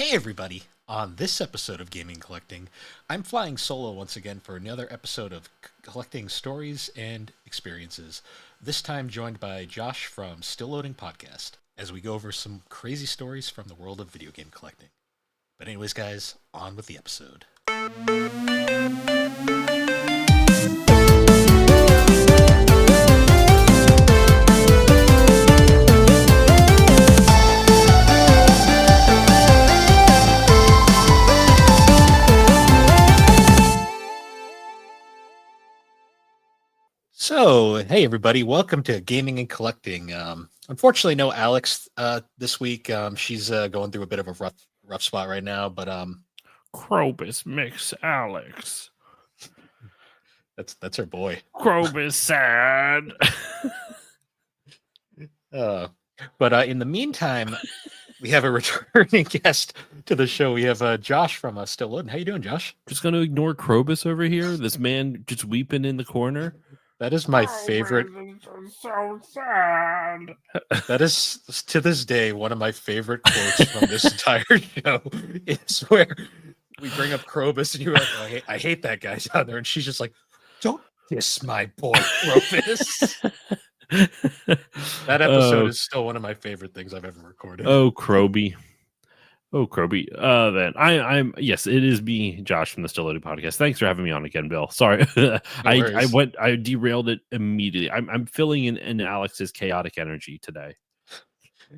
Hey everybody! On this episode of Gaming Collecting, I'm flying solo once again for another episode of collecting stories and experiences. This time joined by Josh from Still Loading Podcast as we go over some crazy stories from the world of video game collecting. But anyways, guys, on with the episode. So, hey everybody, welcome to Gaming and Collecting. Unfortunately, no Alex this week. She's going through a bit of a rough spot right now, but Krobus mix Alex. that's her boy. Krobus sad. But in the meantime, we have a returning guest to the show. We have Josh from Still Loading. How you doing, Josh? Just gonna ignore Krobus over here. This man just weeping in the corner. That is my favorite. So sad. That is, to this day, one of my favorite quotes from this entire show. Is where we bring up Krobus and you're like, I hate that guy down there. And she's just like, don't diss my boy, Krobus. That episode is still one of my favorite things I've ever recorded. Oh, Kroby. Then I'm yes, it is me, Josh from the Still Loading Podcast. Thanks for having me on again, Bill. Sorry, I derailed it immediately. I'm filling in Alex's chaotic energy today.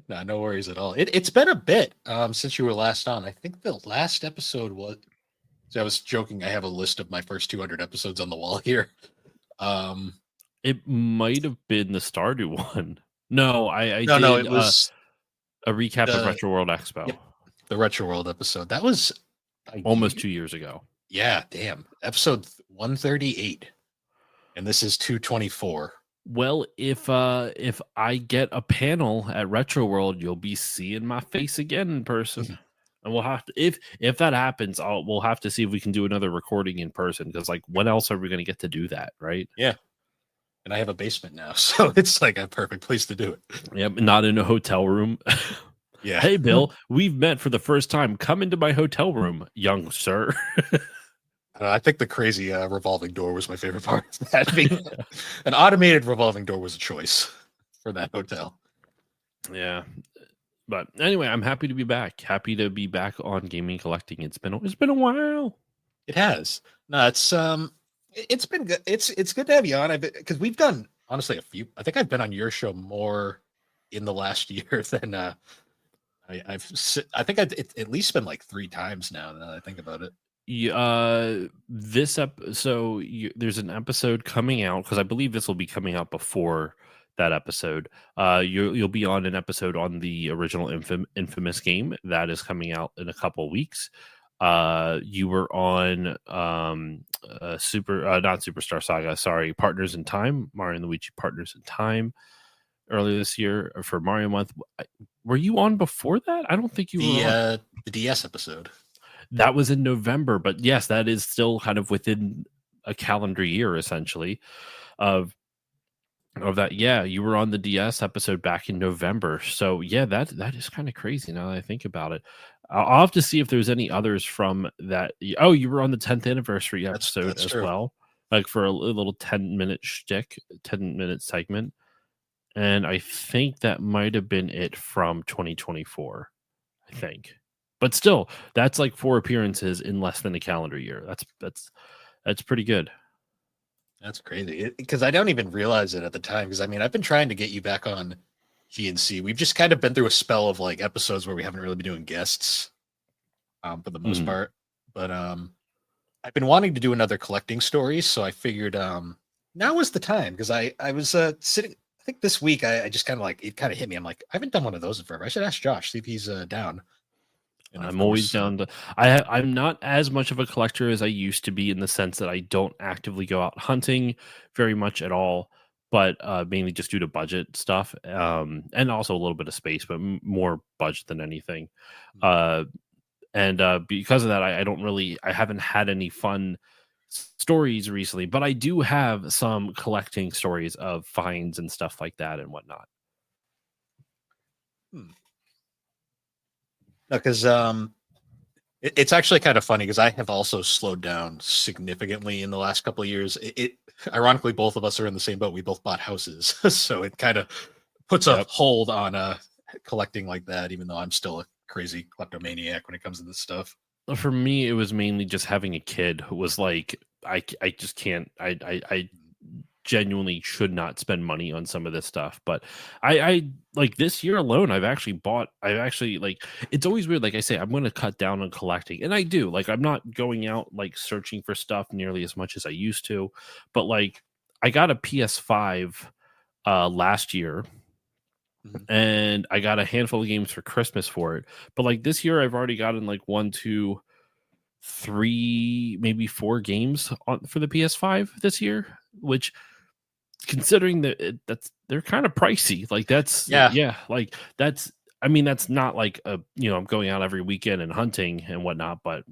No, no worries at all. It's been a bit since you were last on. I think the last episode was. So I was joking. I have a list of my first 200 episodes on the wall here. It might have been the Stardew one. No, I no, did, no, it was a recap of Retro World Expo. Yep, the Retro World episode. That was almost 2 years ago. Yeah, damn. Episode 138. And this is 224. Well, if I get a panel at Retro World, you'll be seeing my face again in person. And we'll have to, if that happens, we'll have to see if we can do another recording in person. Because like, when else are we going to get to do that, right? Yeah. And I have a basement now, so it's like a perfect place to do it. Yep, not in a hotel room. Yeah. Hey, Bill, we've met for the first time. Come into my hotel room, young sir. I think the crazy revolving door was my favorite part. That being an automated revolving door was a choice for that hotel. Yeah. But anyway, I'm happy to be back. Happy to be back on Gaming Collecting. It's been a while. It has. No, it's been good. It's good to have you on. Because we've done honestly a few. I think I've been on your show more in the last year than I think I've at least been like 3 times now that I think about it. There's an episode coming out because I believe this will be coming out before that episode. You'll be on an episode on the original Infamous game that is coming out in a couple weeks. You were on not Superstar Saga, sorry, Partners in Time, Mario and Luigi Partners in Time earlier this year for Mario Month. Were you on before that? I don't think you were on the DS episode. That was in November, but yes, that is still kind of within a calendar year essentially of that. Yeah, you were on the DS episode back in November. So yeah, that is kind of crazy now that I think about it. I'll have to see if there's any others from that. Oh, you were on the 10th anniversary episode that's as true. Well, like for a little 10-minute shtick, 10-minute segment. And I think that might have been it from 2024, I think. But still, that's like 4 appearances in less than a calendar year. That's pretty good. That's crazy. Because I don't even realize it at the time. Because I mean, I've been trying to get you back on GNC. We've just kind of been through a spell of like episodes where we haven't really been doing guests for the most part. But I've been wanting to do another collecting stories, so I figured now was the time. Because I was sitting. I think this week I just kind of like it kind of hit me. I'm like, I haven't done one of those in forever. I should ask Josh, see if he's down. And I'm always down to. I'm not as much of a collector as I used to be in the sense that I don't actively go out hunting very much at all, but mainly just due to budget stuff and also a little bit of space, but more budget than anything. And because of that, I haven't had any fun stories recently, but I do have some collecting stories of finds and stuff like that and whatnot. Because It's actually kind of funny because I have also slowed down significantly in the last couple of years. Ironically, both of us are in the same boat. We both bought houses, so it kind of puts a Yep. hold on collecting like that. Even though I'm still a crazy kleptomaniac when it comes to this stuff. For me, it was mainly just having a kid who was like, I just can't. I genuinely should not spend money on some of this stuff. But I like this year alone, I've actually like, it's always weird. Like I say, I'm going to cut down on collecting, and I do. Like I'm not going out like searching for stuff nearly as much as I used to. But like I got a PS5 last year, Mhm. and I got a handful of games for Christmas for it. But like this year, I've already gotten like one, two, three, maybe four games for the PS5 this year, which considering that they're kind of pricey. Like that's Yeah, yeah, like that's I mean that's not like a I'm going out every weekend and hunting and whatnot, but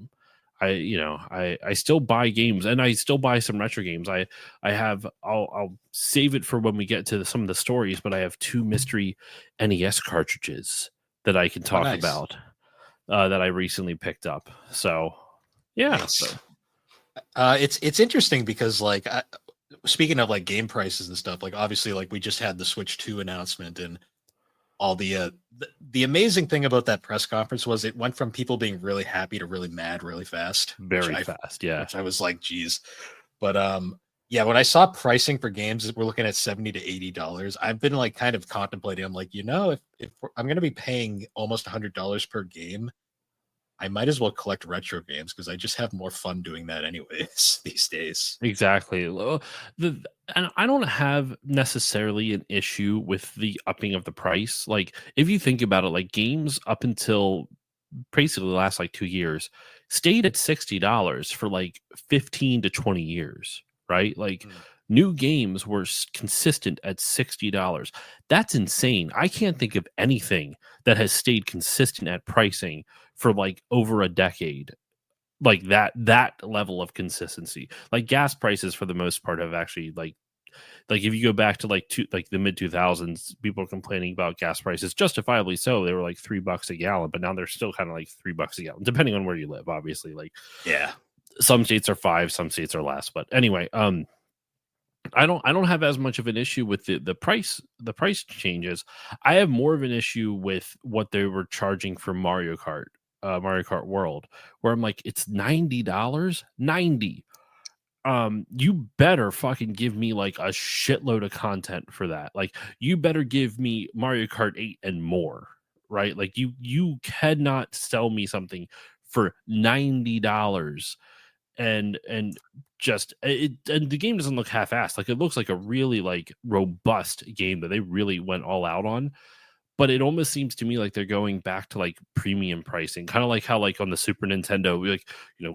I still buy games, and I still buy some retro games. I have I'll save it for when we get to some of the stories, but I have two mystery NES cartridges that I can oh talk nice, about that I recently picked up. So yeah, nice. It's interesting because like speaking of like game prices and stuff, like obviously like we just had the Switch 2 announcement and all the amazing thing about that press conference was it went from people being really happy to really mad really fast, very fast. Yeah, which I was like, geez. But yeah, when I saw pricing for games, we're looking at $70 to $80. I've been like kind of contemplating. I'm like, if I'm going to be paying almost $100 per game, I might as well collect retro games because I just have more fun doing that anyways these days. exactly. And I don't have necessarily an issue with the upping of the price. Like if you think about it, like games up until basically the last like 2 years stayed at $60 for like 15 to 20 years, right? Like Mm. new games were consistent at $60. That's insane. I can't think of anything that has stayed consistent at pricing for like over a decade, like that level of consistency. Like gas prices for the most part have actually like if you go back to like the mid 2000s, people are complaining about gas prices, justifiably so. They were like $3 a gallon, but now they're still kind of like $3 a gallon, depending on where you live. Obviously, like Yeah. some states are five, some states are less. But anyway, I don't have as much of an issue with the price changes. I have more of an issue with what they were charging for Mario Kart World, where I'm like, it's $90, 90. You better fucking give me like a shitload of content for that. Like you better give me Mario Kart 8 and more, right? Like you cannot sell me something for $90 and just it, and the game doesn't look half-assed. Like it looks like a really like robust game that they really went all out on, but it almost seems to me like they're going back to like premium pricing, kind of like how like on the Super Nintendo, we like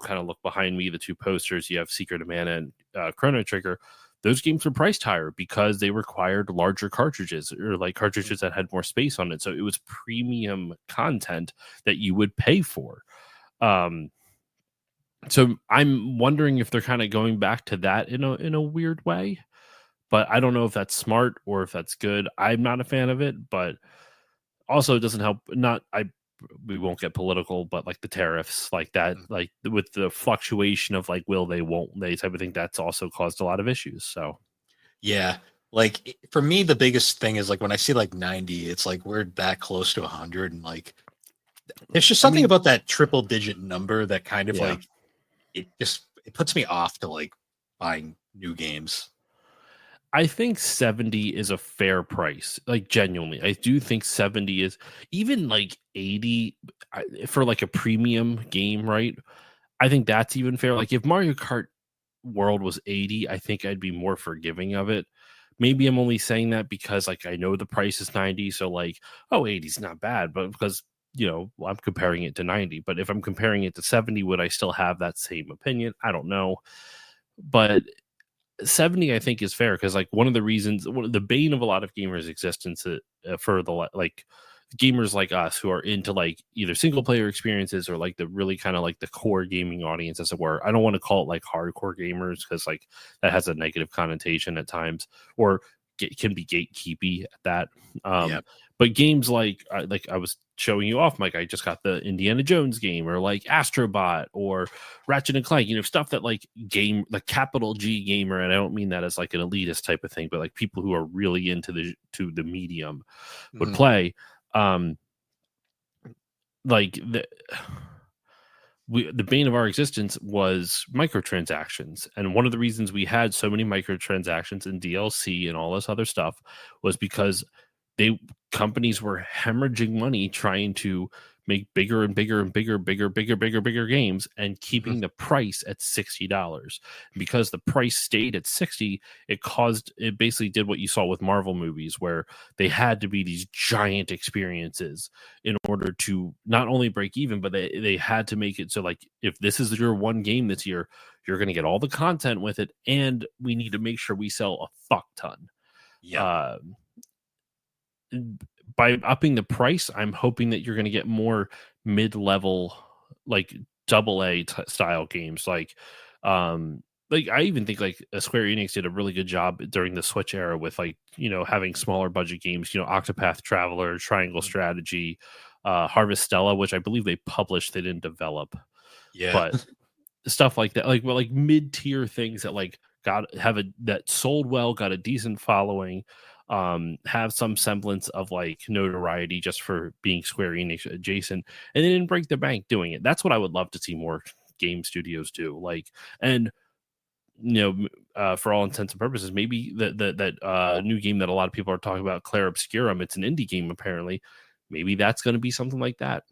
kind of look behind me, the two posters, you have Secret of Mana and Chrono Trigger. Those games were priced higher because they required larger cartridges, or like cartridges that had more space on it, so it was premium content that you would pay for. um so I'm wondering if they're kind of going back to that in a weird way, but I don't know if that's smart or if that's good. I'm not a fan of it, but also it doesn't help. Not I We won't get political, but like the tariffs, like that, Mm. like with the fluctuation of like will they, won't they type of thing, that's also caused a lot of issues. So Yeah. Like for me, the biggest thing is like when I see like 90, it's like we're that close to 100. And like, there's just I something mean, about that triple digit number that kind of yeah, like, it puts me off to like buying new games. I think 70 is a fair price. Like genuinely, I do think 70 is, even like 80 for like a premium game, right? I think that's even fair. Like if Mario Kart World was 80, I think I'd be more forgiving of it. Maybe I'm only saying that because like I know the price is 90, so like, oh, 80 is not bad, but because I'm comparing it to 90. But if I'm comparing it to 70, would I still have that same opinion? I don't know. But 70 I think is fair, because like one of the bane of a lot of gamers existence, for the like gamers like us who are into like either single player experiences or like the really kind of like the core gaming audience, as it were. I don't want to call it like hardcore gamers, because like that has a negative connotation at times, or can be gatekeepy at that. Yeah. But games like I was showing you off, Mike, I just got the Indiana Jones game, or like Astrobot or Ratchet and Clank, stuff that like the capital G gamer, and I don't mean that as like an elitist type of thing, but like people who are really into the medium would Mhm. play. Like the bane of our existence was microtransactions, and one of the reasons we had so many microtransactions and DLC and all this other stuff was because companies were hemorrhaging money trying to make bigger and bigger and bigger games, and keeping the price at $60. Because the price stayed at 60, it basically did what you saw with Marvel movies, where they had to be these giant experiences in order to not only break even, but they had to make it so, like, if this is your one game this year, you're going to get all the content with it, and we need to make sure we sell a fuck ton. Yeah. By upping the price, I'm hoping that you're going to get more mid-level, like AA style games. Like I even think like Square Enix did a really good job during the Switch era with, like, having smaller budget games. Octopath Traveler, Triangle Mhm. Strategy, Harvestella, which I believe they published, they didn't develop, Yeah. but stuff like that, like mid-tier things that like that sold well, got a decent following, have some semblance of like notoriety just for being Square Enix adjacent, and they didn't break the bank doing it. That's what I would love to see more game studios do. Like, and for all intents and purposes, maybe that new game that a lot of people are talking about, Claire Obscurum, it's an indie game apparently. Maybe that's going to be something like that.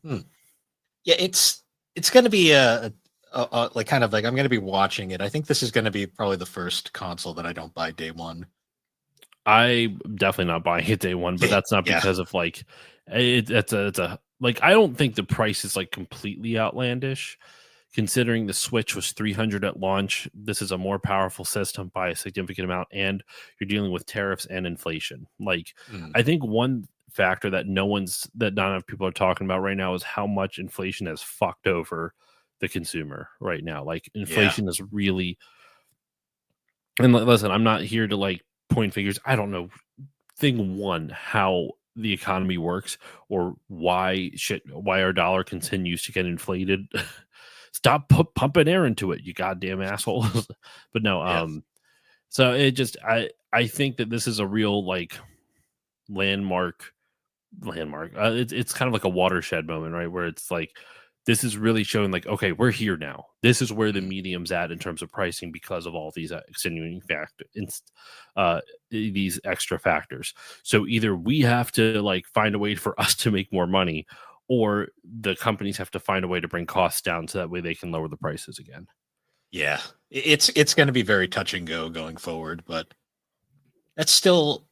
Yeah, it's going to be like kind of like I'm going to be watching it. I think this is going to be probably the first console that I don't buy day one. I definitely not buying it day one, but that's not Yeah. because of like it's a like, I don't think the price is like completely outlandish, considering the Switch was 300 at launch. This is a more powerful system by a significant amount, and you're dealing with tariffs and inflation. Like, Mm. I think one factor that not enough people are talking about right now is how much inflation has fucked over the consumer right now. Like, Yeah. inflation is really, and listen, I'm not here to like point figures. I don't know thing one how the economy works, or why our dollar continues to get inflated. Stop pumping air into it, you goddamn assholes. But no, Yeah. so it just, I think that this is a real like landmark. It's kind of like a watershed moment, right? Where it's like, this is really showing like, okay, we're here now. This is where the Mm. medium's at in terms of pricing, because of all these extenuating these extra factors. So either we have to like find a way for us to make more money, or the companies have to find a way to bring costs down so that way they can lower the prices again. Yeah. It's going to be very touch and go going forward, but it's still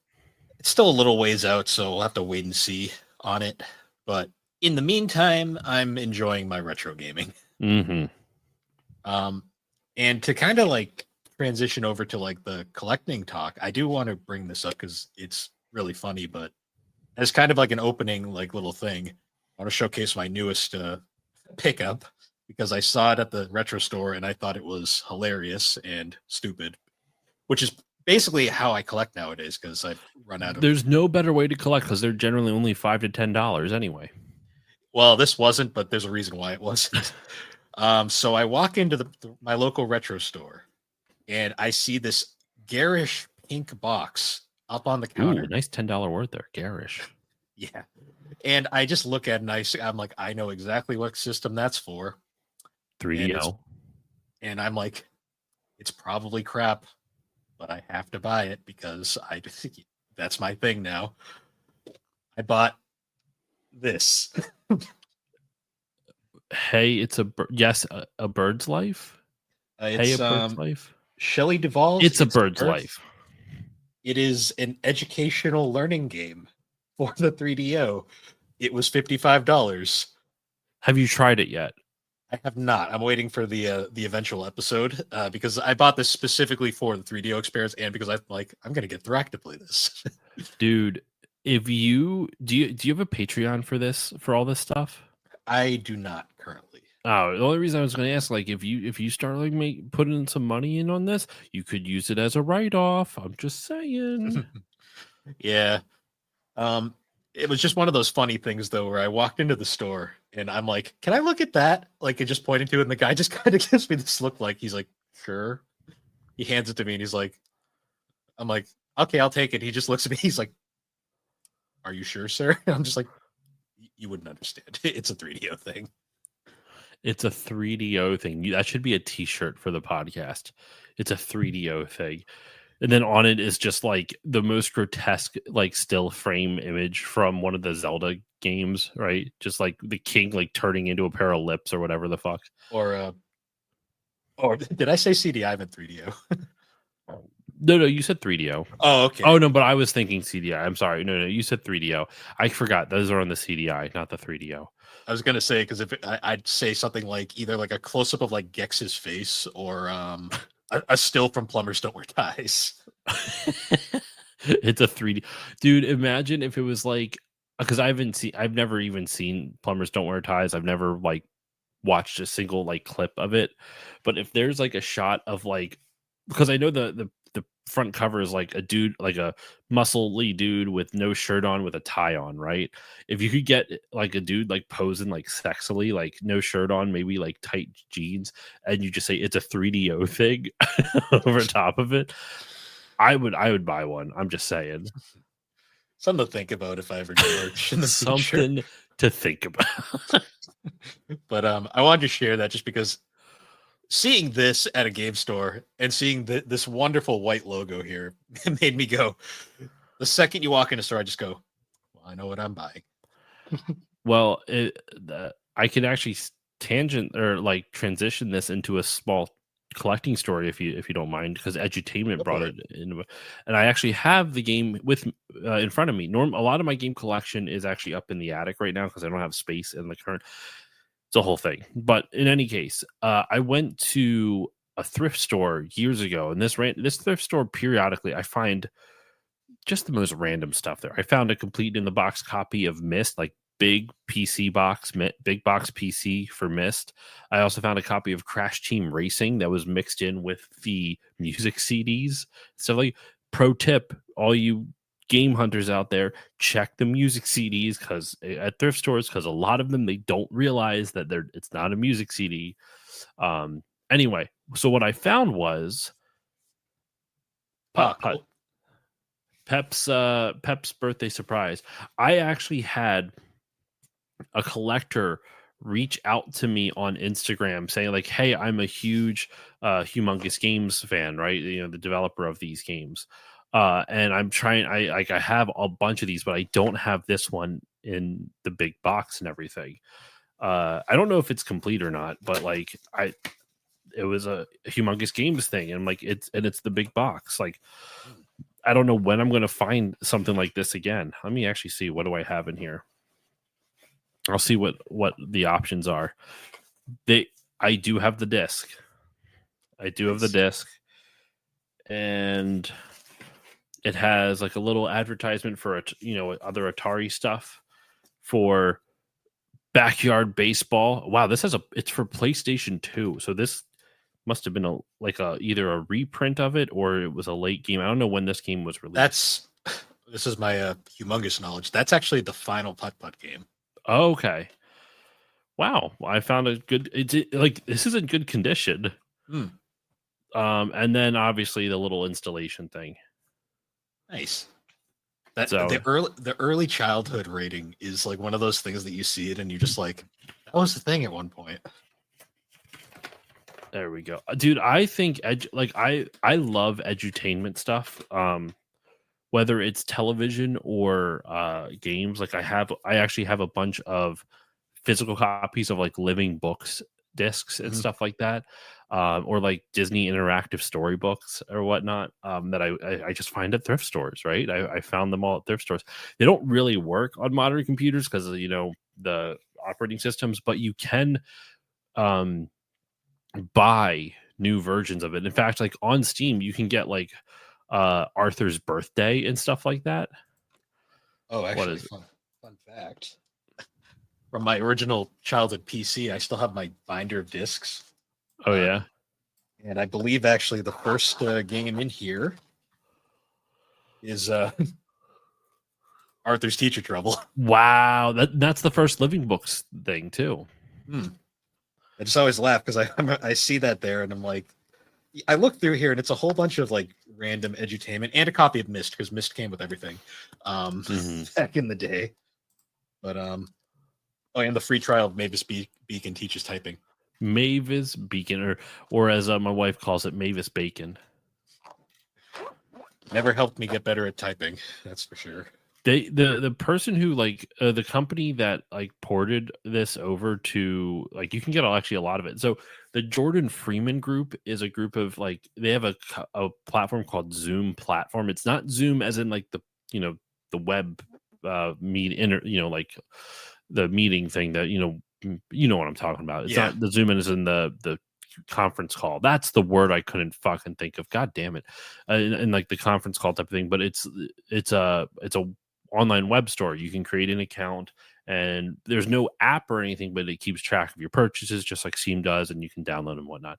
a little ways out, so we'll have to wait and see on it. But in the meantime, I'm enjoying my retro gaming. Mm-hmm. And to kind of like transition over to like the collecting talk, I do want to bring this up because it's really funny, but as kind of like an opening, like little thing, I want to showcase my newest pickup because I saw it at the retro store and I thought it was hilarious and stupid, which is basically how I collect nowadays because I've run out of. There's no better way to collect, because they're generally only $5 to $10 anyway. Well, this wasn't, but there's a reason why it wasn't. So I walk into my local retro store and I see this garish pink box up on the Ooh, counter. nice $10 word there, garish. Yeah. And I just look at it and I'm like, I know exactly what system that's for. 3DO. And I'm like, it's probably crap, but I have to buy it because that's my thing now. I bought this. Hey, it's yes, a bird's life. Hey, It's a bird's life. Shelley Duvall's. It's a bird's life. It is an educational learning game for the 3DO. It was $55. Have you tried it yet? I have not. I'm waiting for the eventual episode because I bought this specifically for the 3DO experience and because I'm gonna get Thrak to play this. Dude, if you do you have a Patreon for all this stuff? I do not currently. Oh, the only reason I was going to ask, like, if you start like putting some money in on this, you could use it as a write off. I'm just saying. Yeah. It was just one of those funny things though, where I walked into the store and I'm like, "Can I look at that?" Like, it just pointing to it, and the guy just kind of gives me this look, like he's like, "Sure." He hands it to me, and he's like, "I'm like, okay, I'll take it." He just looks at me. He's like, "Are you sure, sir?" And I'm just like, "You wouldn't understand. It's a 3DO thing." It's a 3DO thing. That should be a T-shirt for the podcast. It's a 3DO thing. And then on it is just like the most grotesque, like still frame image from one of the Zelda games, right? Just like the king like turning into a pair of lips or whatever the fuck. Or did I say CDI? I meant 3DO. No, you said 3DO. Oh, okay. Oh no, but I was thinking CDI. I'm sorry. No, you said 3DO. I forgot. Those are on the CDI, not the 3DO. I was gonna say, because I'd say something like either like a close up of like Gex's face, or a still from Plumbers Don't Wear Ties. It's a 3D. Dude, imagine if it was like, because I've never even seen Plumbers Don't Wear Ties. I've never like watched a single like clip of it. But if there's like a shot of like, because I know the front cover is like a dude, like a muscly dude with no shirt on with a tie on, right? If you could get like a dude like posing like sexily, like no shirt on, maybe like tight jeans, and you just say it's a 3DO thing over top of it, I would buy one. I'm just saying. Something to think about if I ever do merch in the future. Something to think about. But I wanted to share that just because seeing this at a game store and seeing this wonderful white logo here made me go. The second you walk in a store, I just go, "Well, I know what I'm buying." Well, I could actually tangent or like transition this into a small collecting story if you don't mind, because edutainment brought it in, and I actually have the game with in front of me. A lot of my game collection is actually up in the attic right now because I don't have space in the current. It's a whole thing. But in any case, I went to a thrift store years ago, and this thrift store periodically I find just the most random stuff there. I found a complete in the box copy of Myst, like big box PC for Myst. I also found a copy of Crash Team Racing that was mixed in with the music CDs. So, like, pro tip, all you game hunters out there, check the music CDs because at thrift stores, because a lot of them they don't realize that it's not a music CD. Anyway, so what I found was Cool. Pep's birthday surprise. I actually had a collector reach out to me on Instagram saying like, "Hey, I'm a huge Humongous Games fan, right? You know, the developer of these games. And I'm trying I have a bunch of these, but I don't have this one in the big box and everything. I don't know if it's complete or not, but like it was a Humongous Games thing, and like it's the big box. Like I don't know when I'm going to find something like this again. Let me actually see, what do I have in here. I'll see what the options are. I do have the disc. I do have the disc, and it has like a little advertisement for other Atari stuff for Backyard Baseball. Wow, it's for PlayStation 2. So this must have been either a reprint of it or it was a late game. I don't know when this game was released. This is my humongous knowledge. That's actually the final putt game. Oh, okay. Wow, I found a good. This is in good condition. And then obviously the little installation thing. Nice. The early childhood rating is like one of those things that you see it and you just like, that was the thing at one point. There we go, dude. I think I love edutainment stuff. Whether it's television or games. Like I actually have a bunch of physical copies of like living books discs and stuff like that, or like Disney interactive storybooks or whatnot, that I just find at thrift stores. Right, I found them all at thrift stores. They don't really work on modern computers because the operating systems, but you can buy new versions of it. In fact, like on Steam, you can get like Arthur's Birthday and stuff like that. Oh, actually, fun fact. From my original childhood PC, I still have my binder of discs. Oh, yeah. And I believe actually the first game in here is Arthur's Teacher Trouble. Wow, that's the first Living Books thing too. I just always laugh because I see that there and I'm like, I look through here and it's a whole bunch of like random edutainment and a copy of Myst because Myst came with everything back in the day. But oh, and the free trial of Mavis Beacon teaches typing. Mavis Beacon, or as my wife calls it, Mavis Bacon. Never helped me get better at typing, that's for sure. The person who like the company that like ported this over to like you can get actually a lot of it. So the Jordan Freeman group is a group of like they have a platform called Zoom platform. It's not Zoom as in like the the web like the meeting thing that you know what I'm talking about. It's not the Zoom as in the conference call. That's the word I couldn't fucking think of. God damn it. And like the conference call type of thing, but it's a online web store. You can create an account and there's no app or anything, but it keeps track of your purchases just like Steam does, and you can download and whatnot.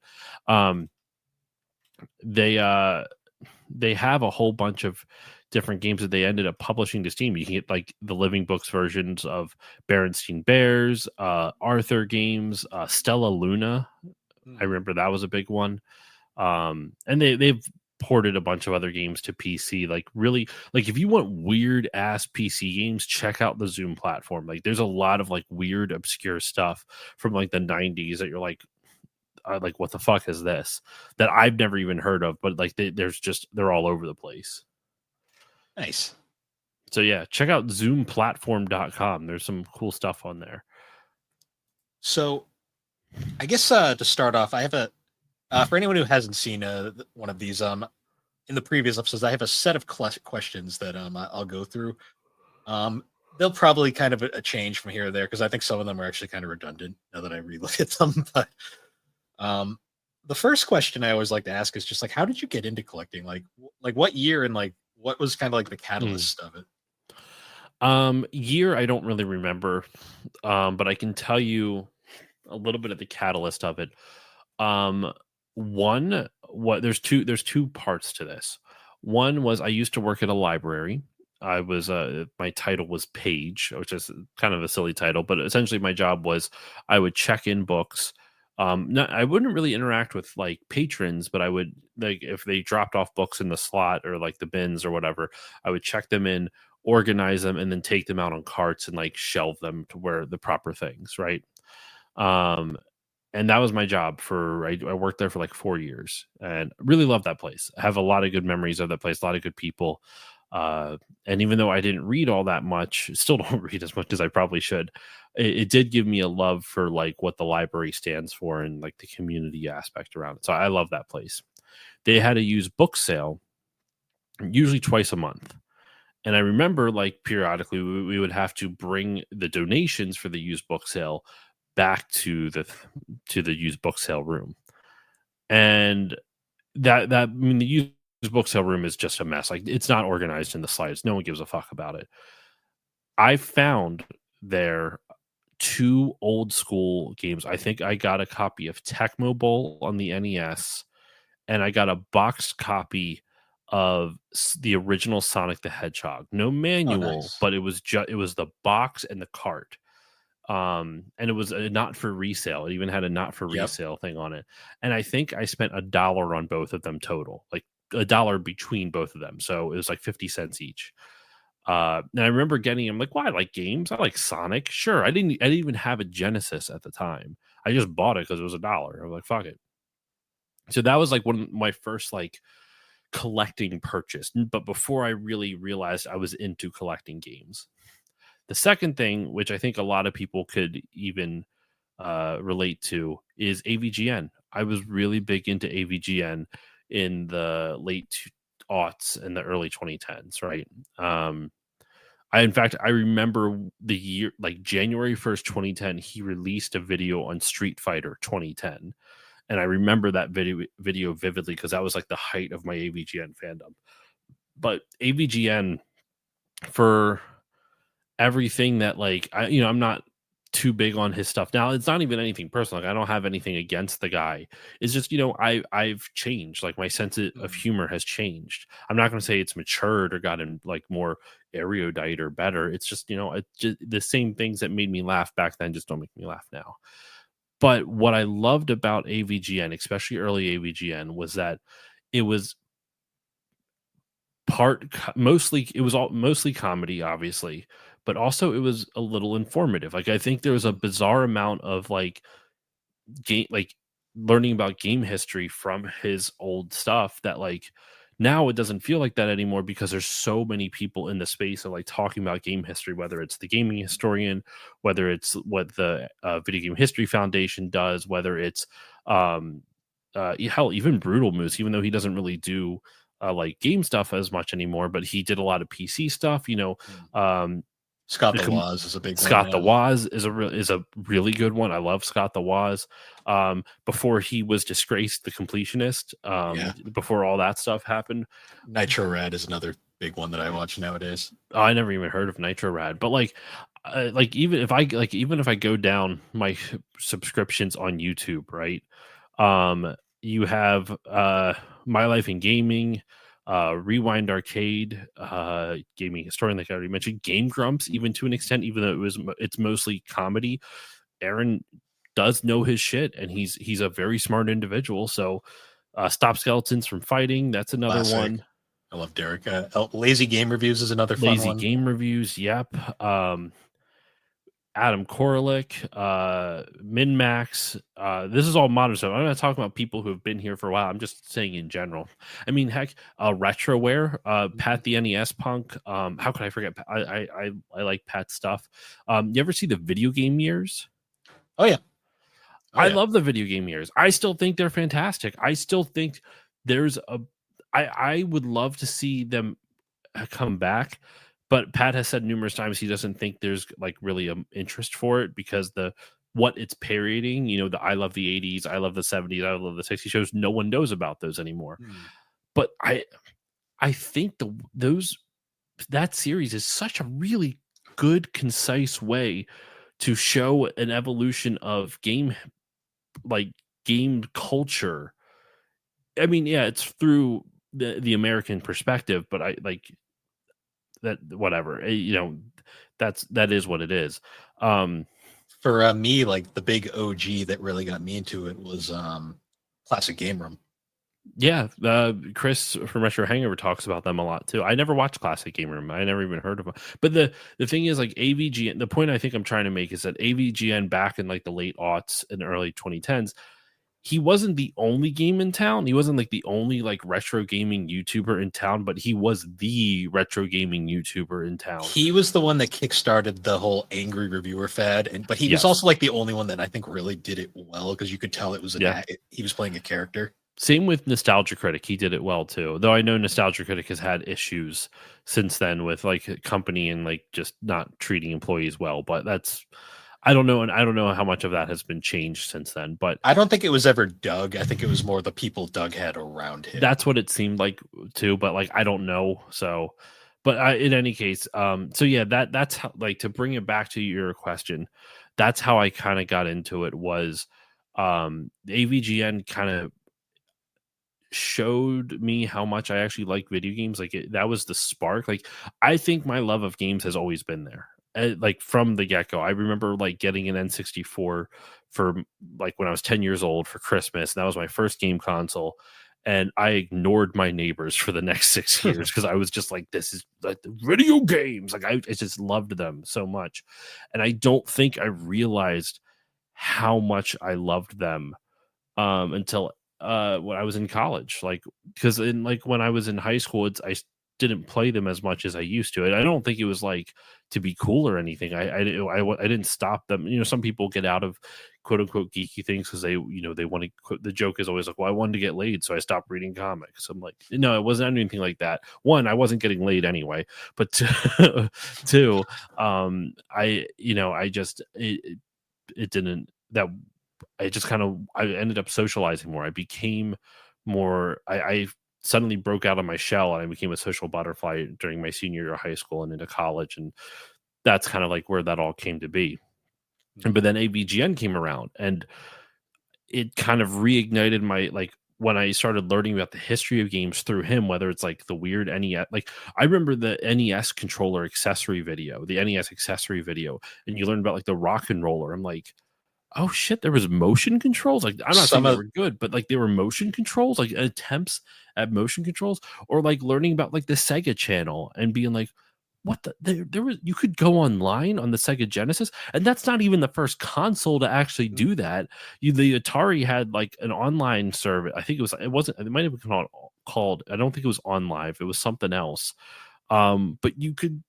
They have a whole bunch of different games that they ended up publishing to Steam. You can get like the Living Books versions of Berenstain Bears, Arthur games, Stella Luna. I remember that was a big one. And they've ported a bunch of other games to PC. Like really, like if you want weird ass PC games, check out the Zoom platform. Like there's a lot of like weird, obscure stuff from like the 90s that you're like what the fuck is this that I've never even heard of, but like they're all over the place. Nice. So yeah, check out zoomplatform.com. There's some cool stuff on there. So I guess to start off, I have a for anyone who hasn't seen one of these in the previous episodes, I have a set of questions that I'll go through. They'll probably kind of a change from here or there because I think some of them are actually kind of redundant now that I relook at them. But the first question I always like to ask is just like, how did you get into collecting? Like what year and like what was kind of like the catalyst of it? Year I don't really remember, but I can tell you a little bit of the catalyst of it. There's two parts to this. One was I used to work at a library. I was my title was page, which is kind of a silly title, but essentially my job was I would check in books. I wouldn't really interact with like patrons, but I would, like, if they dropped off books in the slot or like the bins or whatever, I would check them in, organize them, and then take them out on carts and like shelve them to where the proper things, right? And that was my job I worked there for like 4 years and really loved that place. I have a lot of good memories of that place, a lot of good people. And even though I didn't read all that much, still don't read as much as I probably should, it did give me a love for like what the library stands for and like the community aspect around it. So I love that place. They had a used book sale usually twice a month. And I remember like periodically we would have to bring the donations for the used book sale back to the used book sale room. And the used book sale room is just a mess. Like it's not organized in the slightest. No one gives a fuck about it. I found there 2 old school games. I think I got a copy of Tecmo Bowl on the NES, and I got a boxed copy of the original Sonic the Hedgehog. No manual, nice. but it was the box and the cart. And it was a not for resale. It even had a not for resale thing on it. And I think I spent $1 on both of them total, like $1 between both of them. So it was like 50 cents each. And I remember I'm like, well, I like games. I like Sonic. Sure. I didn't even have a Genesis at the time. I just bought it because it was $1. I was like, fuck it. So that was like one of my first like collecting purchase. But before I really realized I was into collecting games. The second thing, which I think a lot of people could even relate to, is AVGN. I was really big into AVGN in the late aughts and the early 2010s, right? I remember the year, like January 1st, 2010, he released a video on Street Fighter 2010. And I remember that video vividly because that was like the height of my AVGN fandom. But AVGN, for everything that like I'm not too big on his stuff now. It's not even anything personal. Like I don't have anything against the guy. It's just I've changed. Like my sense of humor has changed. I'm not going to say it's matured or gotten like more erudite or better. It's just, just the same things that made me laugh back then just don't make me laugh now. But what I loved about AVGN, especially early AVGN, was that it was mostly comedy, obviously, but also it was a little informative. Like, I think there was a bizarre amount of like learning about game history from his old stuff that, like, now it doesn't feel like that anymore because there's so many people in the space of like talking about game history, whether it's the gaming historian, whether it's what the Video Game History Foundation does, whether it's hell, even Brutal Moose, even though he doesn't really do like game stuff as much anymore, but he did a lot of PC stuff, Scott the Woz is a big one. Scott the Woz is a really good one. I love Scott the Woz. Before he was disgraced, the completionist. Before all that stuff happened, Nitro Rad is another big one that I watch nowadays. I never even heard of Nitro Rad, but even if I go down my subscriptions on YouTube, right? You have My Life in Gaming, Rewind Arcade, Gaming Historian, like I already mentioned, Game Grumps, even to an extent, even though it's mostly comedy. Aaron does know his shit, and he's a very smart individual. So, Stop Skeletons from Fighting, that's another Classic. one. I love Derek. Lazy Game Reviews is another fun one. Lazy Game Reviews, yep. Adam Koralik, MinMax. This is all modern stuff. I'm not talking about people who have been here for a while. I'm just saying in general. I mean, heck, Retroware, Pat the NES Punk. How could I forget? I like Pat's stuff. You ever see the Video Game Years? Oh yeah. I love the Video Game Years. I still think they're fantastic. I still think I would love to see them come back. But Pat has said numerous times he doesn't think there's like really an interest for it because what it's parodying, the I love the 80s, I love the 70s, I love the 60s shows, no one knows about those anymore. But I think that series is such a really good, concise way to show an evolution of game culture. I mean, yeah, it's through the American perspective, but I like that, whatever, that is what it is. For me, like the big OG that really got me into it was Classic Game Room. Yeah, Chris from Retro Hangover talks about them a lot too. I never watched Classic Game Room. I never even heard of them. But the thing is, like, AVGN, the point I think I'm trying to make is that AVGN back in like the late aughts and early 2010s, he wasn't the only game in town. He wasn't like the only like retro gaming YouTuber in town, but he was the retro gaming YouTuber in town. He was the one that kickstarted the whole angry reviewer fad, but he was also like the only one that I think really did it well because you could tell it was he was playing a character. Same with Nostalgia Critic. He did it well too. Though I know Nostalgia Critic has had issues since then with like a company and like just not treating employees well, but I don't know, and I don't know how much of that has been changed since then. But I don't think it was ever Doug. I think it was more the people Doug had around him. That's what it seemed like too. But like, I don't know. So, but in any case, so yeah, that's how, like, to bring it back to your question, that's how I kind of got into it. Was AVGN kind of showed me how much I actually like video games. Like, that was the spark. Like, I think my love of games has always been there. Like from the get-go. I remember like getting an N64 for like when I was 10 years old for Christmas, and that was my first game console, and I ignored my neighbors for the next 6 years because I was just like, this is like video games. Like, I just loved them so much, and I don't think I realized how much I loved them until when I was in college. Like, because when I was in high school, I didn't play them as much as I used to. I don't think it was like to be cool or anything. I didn't stop them. Some people get out of quote unquote geeky things because they want to. The joke is always like, well, I wanted to get laid, so I stopped reading comics. I'm like, no, it wasn't anything like that. One, I wasn't getting laid anyway, but two, I just it didn't that. I just kind of I ended up socializing more. I became more. I suddenly broke out of my shell and I became a social butterfly during my senior year of high school and into college. And that's kind of like where that all came to be. But then AVGN came around and it kind of reignited my, like, when I started learning about the history of games through him, whether it's like the weird NES, like I remember the NES controller accessory video, the NES accessory video, and you learn about like the rock and roller. I'm like, oh shit, there was motion controls. Like I'm not saying Some they of were good, but like they were motion controls, like attempts at motion controls, or like learning about like the Sega Channel and being like, what there was you could go online on the Sega Genesis, and that's not even the first console to actually do that. The Atari had like an online service. I think it might have been called I don't think it was OnLive. It was something else. But you could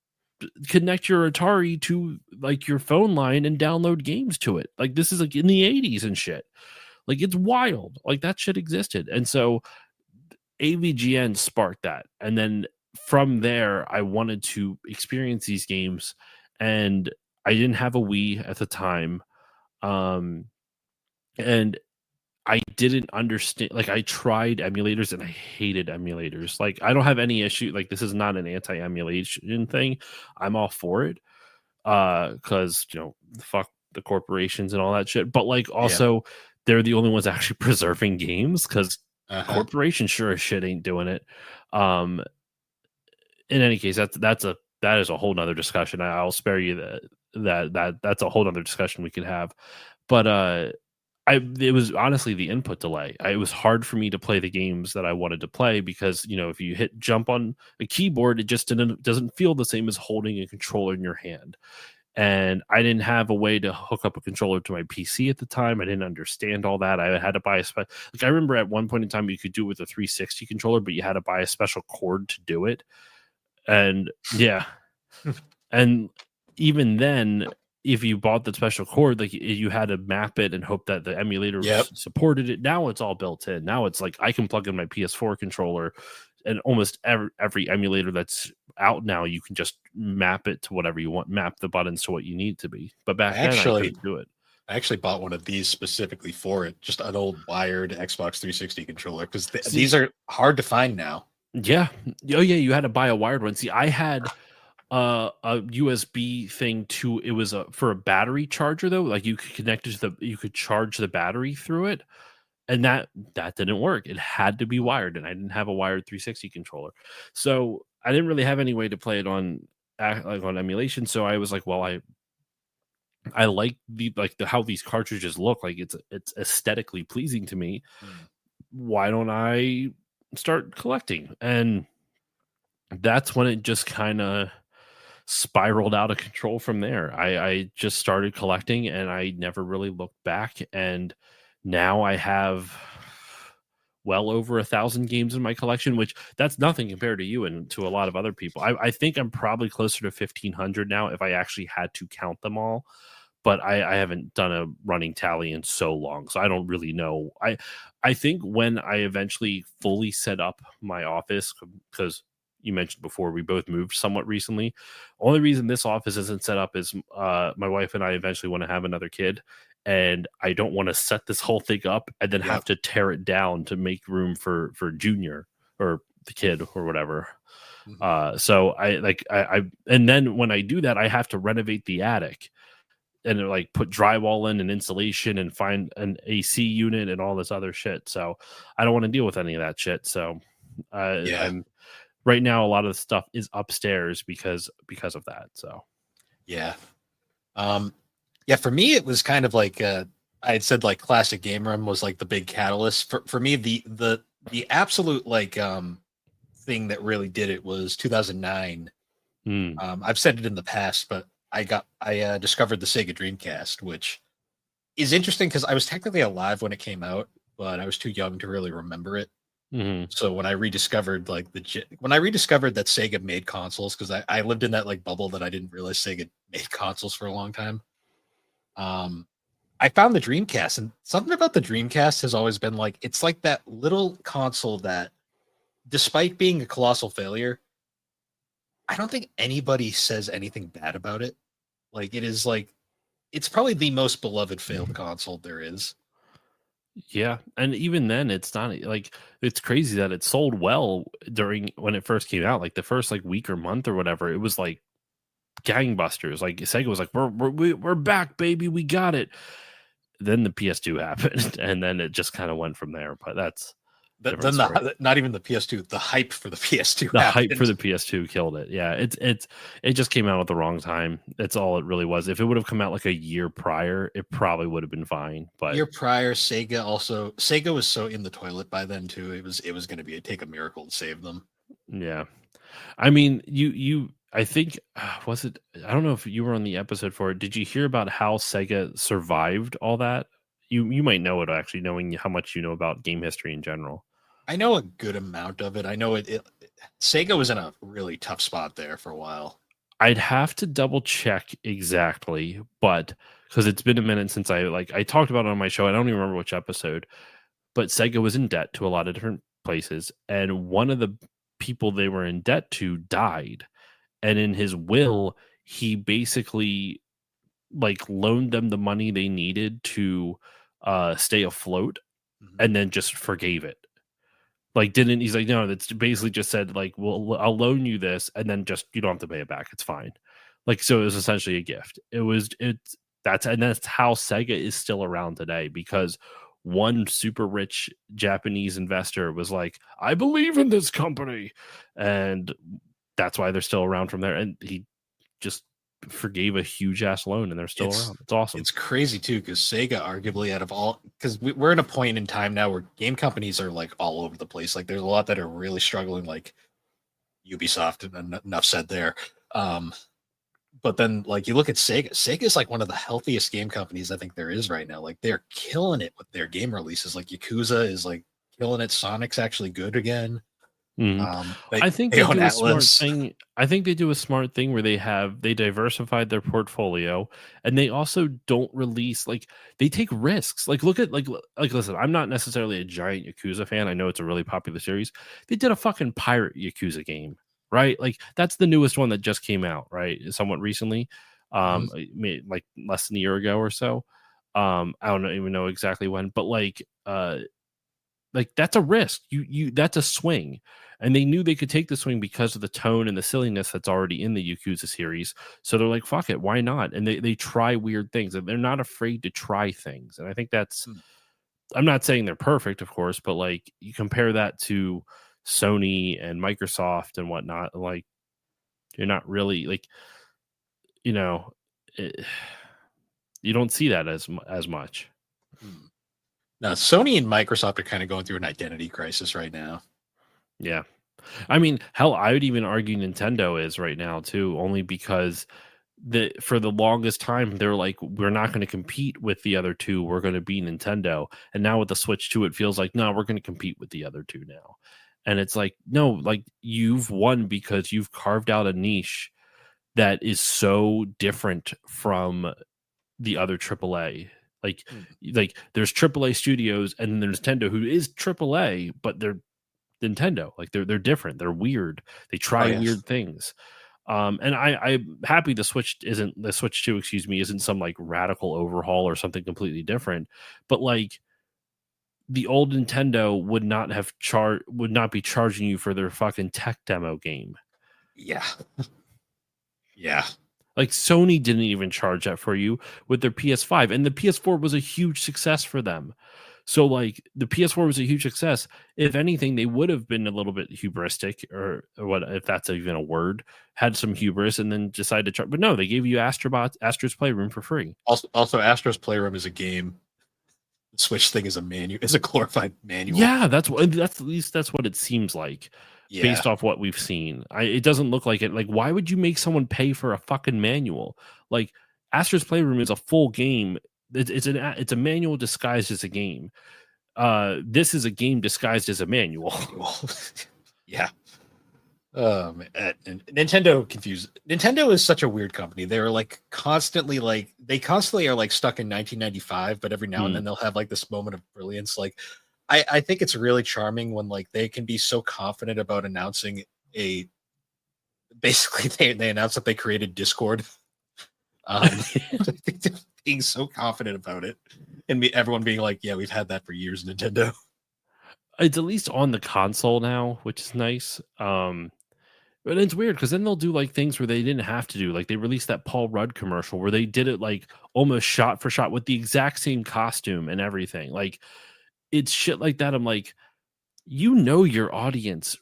connect your Atari to like your phone line and download games to it. Like this is like in the 80s and shit. Like it's wild. Like that shit existed. And so AVGN sparked that. And then from there, I wanted to experience these games. And I didn't have a Wii at the time. And I didn't understand. Like I tried emulators and I hated emulators. Like I don't have any issue. Like this is not an anti-emulation thing. I'm all for it. Because fuck the corporations and all that shit. But like yeah. also they're the only ones actually preserving games because Uh-huh. corporations sure as shit ain't doing it. Um, in any case, that is a whole nother discussion. I'll spare you that's a whole nother discussion we could have. But it was honestly the input delay. It was hard for me to play the games that I wanted to play because if you hit jump on a keyboard, it just doesn't feel the same as holding a controller in your hand. And I didn't have a way to hook up a controller to my PC at the time. I didn't understand all that. I had to buy like I remember at one point in time you could do it with a 360 controller, but you had to buy a special cord to do it. And yeah, and even then, if you bought the special cord, like you had to map it and hope that the emulator Yep. supported it. Now it's all built in. Now it's like I can plug in my PS4 controller, and almost every emulator that's out now, you can just map it to whatever you want, map the buttons to what you need to be. But back then, I couldn't do it. I actually bought one of these specifically for it, just an old wired Xbox 360 controller, because these are hard to find now. Yeah. Oh yeah, you had to buy a wired one. See, I had a USB thing too. It was for a battery charger though. Like you could connect it to you could charge the battery through it, and that didn't work. It had to be wired, and I didn't have a wired 360 controller, so I didn't really have any way to play it on emulation. So I was like, well, I like how these cartridges look. Like it's aesthetically pleasing to me. Why don't I start collecting? And that's when it just kind of spiraled out of control from there. I just started collecting and I never really looked back. And now I have well over 1,000 games in my collection, which that's nothing compared to you and to a lot of other people. I think I'm probably closer to 1,500 now if I actually had to count them all. But I haven't done a running tally in so long, so I don't really know. I think when I eventually fully set up my office, because you mentioned before we both moved somewhat recently. Only reason this office isn't set up is my wife and I eventually want to have another kid, and I don't want to set this whole thing up and then have to tear it down to make room for Junior or the kid or whatever. So I and then when I do that, I have to renovate the attic and like put drywall in and insulation and find an AC unit and all this other shit. So I don't want to deal with any of that shit. So I'm right now, a lot of the stuff is upstairs because of that. So yeah. For me, it was kind of like I had said, like Classic Game Room was like the big catalyst for me. The absolute like thing that really did it was 2009. I've said it in the past, but I discovered the Sega Dreamcast, which is interesting because I was technically alive when it came out, but I was too young to really remember it. So when I rediscovered that Sega made consoles, because I lived in that like bubble that I didn't realize Sega made consoles for a long time. I found the Dreamcast, and something about the Dreamcast has always been like, it's like that little console that, despite being a colossal failure, I don't think anybody says anything bad about it. Like it is like, it's probably the most beloved failed console there is. Yeah, and even then, it's not like it's crazy that it sold well during when it first came out. Like the first like week or month or whatever, it was like gangbusters. Like Sega was like, "We're back, baby, we got it." Then the PS2 happened, and then it just kind of went from there. But different story. Not even the PS2, the hype for the PS2 The happened. hype for the PS2 killed it. Yeah, it just came out at the wrong time. That's all it really was. If it would have come out like a year prior, it probably would have been fine. But year prior, Sega was so in the toilet by then too. It was going to take a miracle to save them. yeah, I mean, I think was it? I don't know if you were on the episode for it. Did you hear about how Sega survived all that? You might know it actually, knowing how much you know about game history in general. I know a good amount of it. I know Sega was in a really tough spot there for a while. I'd have to double check exactly, but because it's been a minute since I talked about it on my show. I don't even remember which episode, but Sega was in debt to a lot of different places, and one of the people they were in debt to died, and in his will, he basically like loaned them the money they needed to stay afloat, and then just forgave it. Like, didn't he's like, no, that's basically just said like, well, I'll loan you this, and then just you don't have to pay it back. It's fine. Like, so it was essentially a gift. That's how Sega is still around today, because one super rich Japanese investor was like, I believe in this company, and that's why they're still around from there. And he just forgave a huge ass loan, and they're still around. It's awesome. It's crazy too, because Sega, arguably out of all, because we're in a point in time now where game companies are like all over the place. Like there's a lot that are really struggling, like Ubisoft, and enough said there. But then like you look at Sega. Sega is like one of the healthiest game companies I think there is right now. Like they're killing it with their game releases. Like Yakuza is like killing it. Sonic's actually good again. I think they do a smart thing. I think they do a smart thing where they diversified their portfolio, and they also don't release, like, they take risks. Like, look at like listen, I'm not necessarily a giant Yakuza fan. I know it's a really popular series. They did a fucking pirate Yakuza game, right? Like that's the newest one that just came out, right? Somewhat recently, like less than a year ago or so. I don't even know exactly when, but like that's a risk. That's a swing. And they knew they could take the swing because of the tone and the silliness that's already in the Yakuza series. So they're like, fuck it, why not? And they try weird things, and they're not afraid to try things. And I think that's I'm not saying they're perfect, of course, but like you compare that to Sony and Microsoft and whatnot, like you're not really like, you know, you don't see that as much. Now, Sony and Microsoft are kind of going through an identity crisis right now. Yeah. I mean, hell, I would even argue Nintendo is right now too, only because for the longest time they're like, we're not going to compete with the other two. We're going to be Nintendo. And now with the Switch 2, it feels like, no, we're going to compete with the other two now. And it's like, no, like you've won because you've carved out a niche that is so different from the other AAA. Like there's AAA studios, and then there's Nintendo, who is AAA, but they're Nintendo. Like they're different. They're weird. They try weird things. And I'm happy the Switch 2, excuse me, isn't some like radical overhaul or something completely different. But like the old Nintendo would not be charging you for their fucking tech demo game. Yeah. Yeah. Like Sony didn't even charge that for you with their PS5, and the PS4 was a huge success for them. So like the PS4 was a huge success. If anything, they would have been a little bit hubristic, or what, if that's even a word, had some hubris and then decided to charge. But no, they gave you Astro's Playroom for free. Also, Astro's Playroom is a game. The Switch thing is is a glorified manual. Yeah, that's at least that's what it seems like. Yeah. Based off what we've seen. It doesn't look like it. Like, why would you make someone pay for a fucking manual? Like, Astro's Playroom is a full game. It's a manual disguised as a game. This is a game disguised as a manual. Yeah. And Nintendo is such a weird company. They're like constantly are like stuck in 1995, but every now and then they'll have like this moment of brilliance. Like, I think it's really charming when like they can be so confident about announcing basically they announced that they created Discord. Being so confident about it, and everyone being like, yeah, we've had that for years, Nintendo. It's at least on the console now, which is nice. But it's weird because then they'll do like things where they didn't have to do. Like they released that Paul Rudd commercial where they did it like almost shot for shot with the exact same costume and everything. Like it's shit like that. I'm like, you know your audience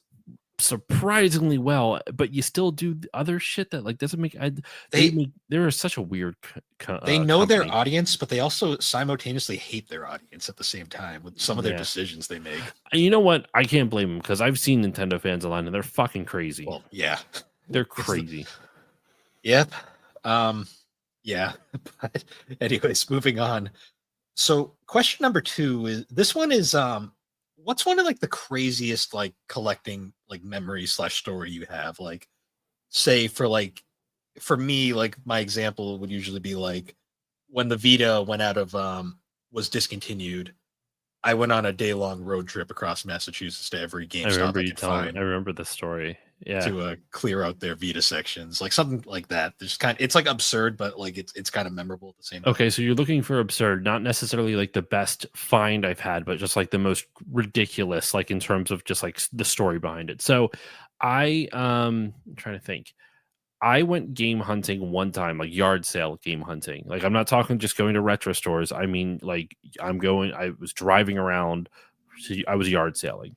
surprisingly well, but you still do other shit that like doesn't make. They're such a weird they know their company. audience, but they also simultaneously hate their audience at the same time with some of their decisions they make. You know what? I can't blame them because I've seen Nintendo fans online and they're fucking crazy. Well, yeah, they're crazy. Yep. Yeah. But anyways, moving on. So question number 2 is this one is what's one of like the craziest like collecting like memory / story you have? Like say for me, like my example would usually be like when the Vita went out of was discontinued, I went on a day-long road trip across Massachusetts to every GameStop I could find. I remember the story. Yeah. To clear out their Vita sections, like something like that. There's it's like absurd, but like it's kind of memorable at the same time. Okay, so you're looking for absurd, not necessarily like the best find I've had, but just like the most ridiculous, like in terms of just like the story behind it. So I'm trying to think. I went game hunting one time, like yard sale game hunting. Like I'm not talking just going to retro stores. I mean, like I was driving around. I was yard selling.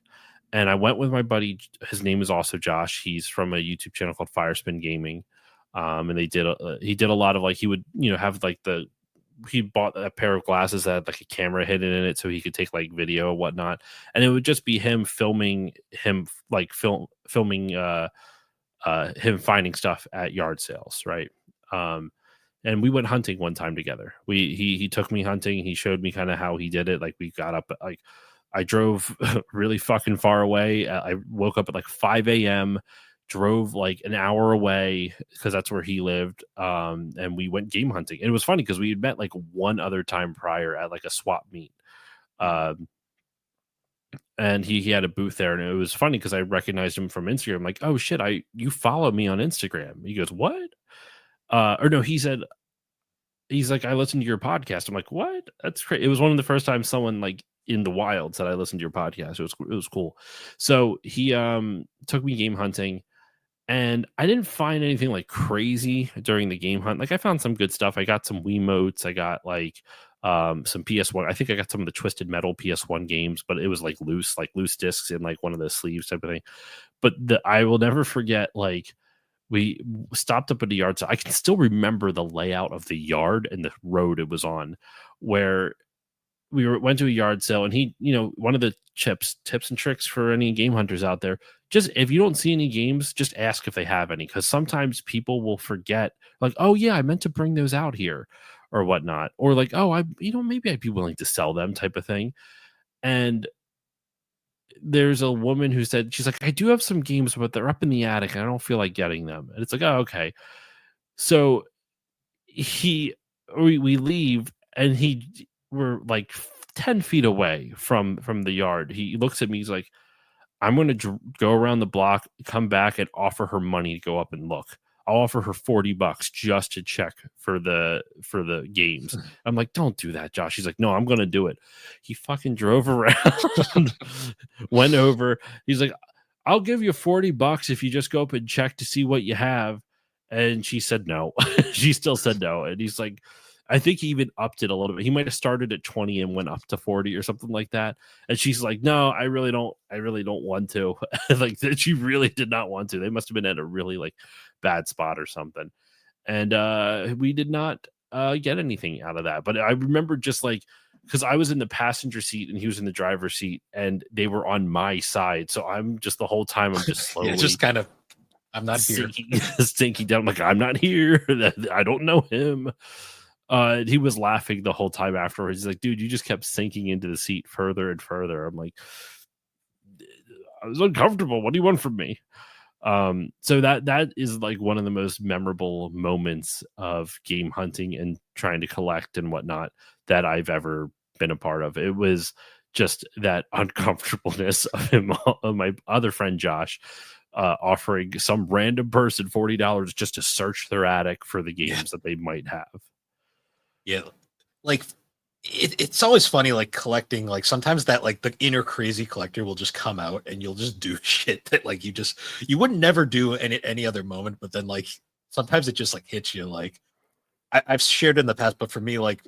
And I went with my buddy. His name is also Josh. He's from a YouTube channel called Firespin Gaming. And he did a lot of like, he would, have like he bought a pair of glasses that had like a camera hidden in it so he could take like video and whatnot. And it would just be him filming him him finding stuff at yard sales. Right. And we went hunting one time together. He took me hunting. He showed me kind of how he did it. Like we got up like, I drove really fucking far away. I woke up at like 5 a.m., drove like an hour away because that's where he lived. And we went game hunting. And it was funny because we had met like one other time prior at like a swap meet. And he had a booth there. And it was funny because I recognized him from Instagram. I'm like, oh shit, you follow me on Instagram. He goes, what? Or no, he's like, I listened to your podcast. I'm like, what? That's crazy. It was one of the first times someone like in the wild said I listened to your podcast. It was cool. So he took me game hunting, and I didn't find anything like crazy during the game hunt. Like I found some good stuff. I got some Wiimotes. I got like some PS1. I think I got some of the Twisted Metal PS1 games, but it was like loose discs in like one of the sleeves type of thing. But I will never forget like we stopped up at the yard. So I can still remember the layout of the yard and the road it was on, where we went to a yard sale, and he, one of the tips and tricks for any game hunters out there, just if you don't see any games, just ask if they have any. Cause sometimes people will forget like, oh yeah, I meant to bring those out here or whatnot. Or like, oh, maybe I'd be willing to sell them type of thing. And there's a woman who said, she's like, I do have some games, but they're up in the attic and I don't feel like getting them. And it's like, oh, okay. So we leave, and we're like 10 feet away from the yard. He looks at me. He's like, I'm going to go around the block, come back, and offer her money to go up and look. I'll offer her $40 just to check for the games. I'm like, don't do that, Josh. He's like, no, I'm going to do it. He fucking drove around, went over. He's like, I'll give you $40 if you just go up and check to see what you have. And she said no. She still said no. And he's like, I think he even upped it a little bit. He might have started at 20 and went up to 40 or something like that. And she's like, no, I really don't want to. Like she really did not want to. They must have been at a really like bad spot or something. And we did not get anything out of that. But I remember just like, because I was in the passenger seat and he was in the driver's seat, and they were on my side. So I'm just the whole time I'm just slowly just kind of, I'm not here. Sinking down. I'm like, I'm not here. I don't know him. He was laughing the whole time afterwards. He's like, dude, you just kept sinking into the seat further and further. I'm like, I was uncomfortable. What do you want from me? So that is like one of the most memorable moments of game hunting and trying to collect and whatnot that I've ever been a part of. It was just that uncomfortableness of him, of my other friend Josh, offering some random person $40 just to search their attic for the games that they might have. Yeah, like it's always funny, like collecting. Like sometimes that like the inner crazy collector will just come out, and you'll just do shit that like you would never do any other moment. But then like sometimes it just like hits you. Like I've shared in the past, but for me, like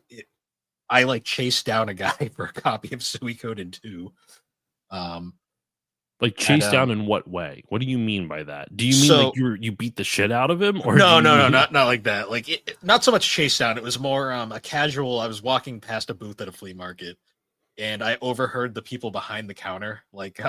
I like chased down a guy for a copy of Suikoden 2. Like At chase down in what way? What do you mean by that? Do you mean like so you beat the shit out of him, or do no, you no, no, mean not like that. Like not so much chase down. It was more a casual. I was walking past a booth at a flea market, and I overheard the people behind the counter. Like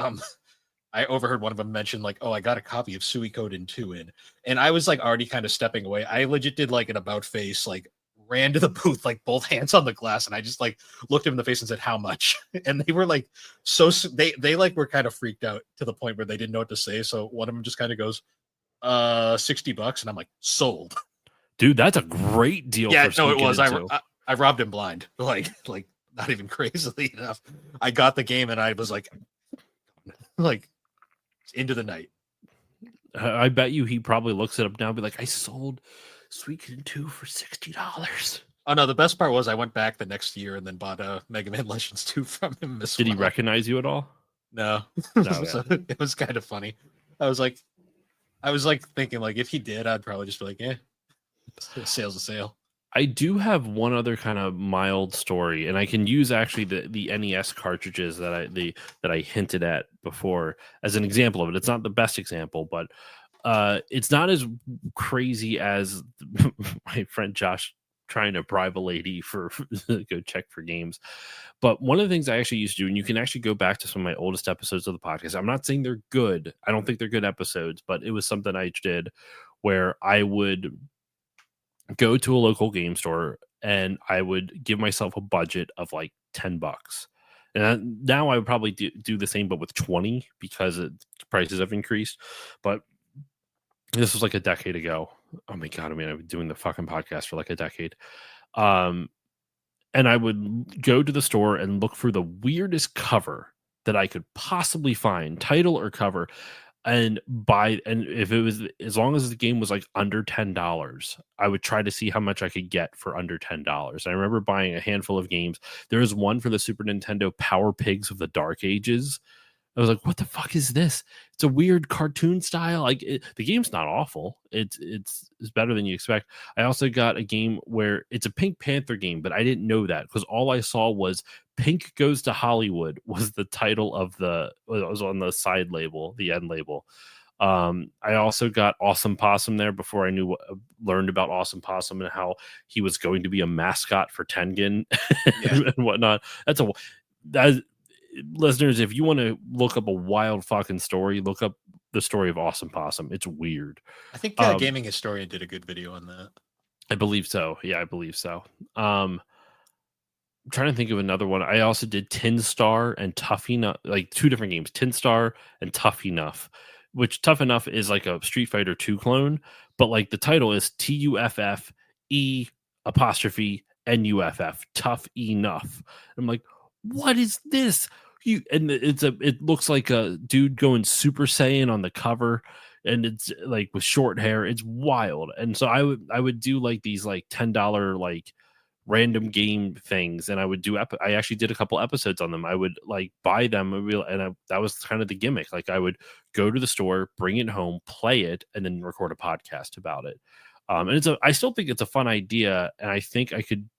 I overheard one of them mention like, "Oh, I got a copy of Suikoden 2 in," and I was like already kind of stepping away. I legit did like an about face, like ran to the booth, like both hands on the glass, and I just like looked him in the face and said, "How much?" And they were like, they like were kind of freaked out to the point where they didn't know what to say. So one of them just kind of goes, $60, and I'm like, sold. dude? That's a great deal Yeah, for no, it sneaking was. into. I robbed him blind, like not even crazily enough. I got the game and I was like into the night. I bet you he probably looks it up now and be like, I sold Suikoden 2 for $60. Oh no, the best part was I went back the next year and then bought Mega Man Legends 2 from him as Did he well. recognize you at all? No, No, so yeah. it was kind of funny. I was like thinking like if he did, I'd probably just be like, yeah, sale's a sale. I do have one other kind of mild story, and I can use actually the NES cartridges that I hinted at before as an example of it. It's not the best example, but it's not as crazy as my friend Josh trying to bribe a lady for go check for games. But one of the things I actually used to do, and you can actually go back to some of my oldest episodes of the podcast. I'm not saying they're good. I don't think they're good episodes, but it was something I did where I would go to a local game store and I would give myself a budget of like $10. And now I would probably do the same, but with 20 because prices have increased. But this was like a decade ago. Oh my God. I mean, I've been doing the fucking podcast for like a decade. Um, and I would go to the store and look for the weirdest cover that I could possibly find, title or cover, and buy. And if it was, as long as the game was like under $10, I would try to see how much I could get for under $10. I remember buying a handful of games. There was one for the Super Nintendo, Power Pigs of the Dark Ages. I was like, what the fuck is this? It's a weird cartoon style. Like the game's not awful. It's better than you expect. I also got a game where it's a Pink Panther game, but I didn't know that because all I saw was Pink Goes to Hollywood was the title of it was on the side label, the end label. I also got Awesome Possum there before I learned about Awesome Possum and how he was going to be a mascot for Tengen Yeah, and whatnot. That listeners, if you want to look up a wild fucking story, look up the story of Awesome Possum. It's weird. I think Gaming Historian did a good video on that. I believe so. Yeah, I believe so. I'm trying to think of another one. I also did Tin Star and Tough Enough, like two different games, Tin Star and Tough Enough, which Tough Enough is like a Street Fighter 2 clone, but like the title is TUFF apostrophe NUFF, Tough Enough. I'm like, what is this? It looks like a dude going Super Saiyan on the cover, and it's like with short hair. It's wild. And so I would do like these like $10 like random game things, and I would do I actually did a couple episodes on them. I would like buy them that was kind of the gimmick. Like I would go to the store, bring it home, play it, and then record a podcast about it. And I still think it's a fun idea, and I think I could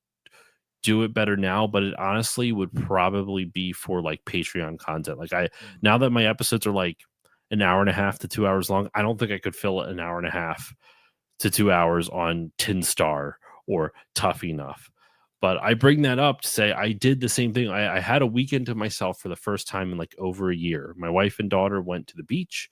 do it better now, but it honestly would probably be for like Patreon content. Like now that my episodes are like an hour and a half to 2 hours long, I don't think I could fill an hour and a half to 2 hours on Tin Star or Tough Enough. But I bring that up to say I did the same thing. I had a weekend to myself for the first time in like over a year. My wife and daughter went to the beach.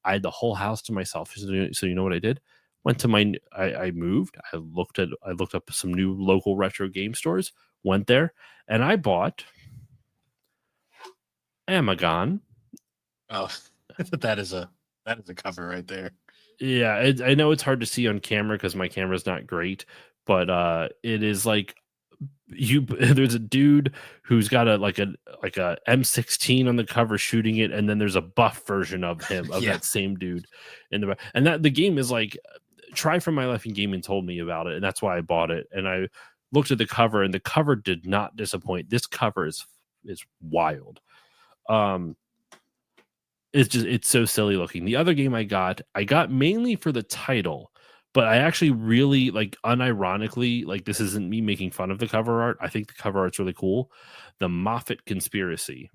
I had the whole house to myself. So you know what I did? I moved. I looked up some new local retro game stores, went there, and I bought Amagon. Oh, that is a cover right there. Yeah, I know it's hard to see on camera because my camera's not great, but it is like there's a dude who's got a M16 on the cover shooting it, and then there's a buff version of him of Yeah. that same dude in the and that the game is like Try from My Life in Gaming told me about it, and that's why I bought it. And I looked at the cover, and the cover did not disappoint. This cover is wild. It's so silly looking. The other game I got mainly for the title, but I actually really like, unironically, like this isn't me making fun of the cover art. I think the cover art's really cool. The Moffat Conspiracy.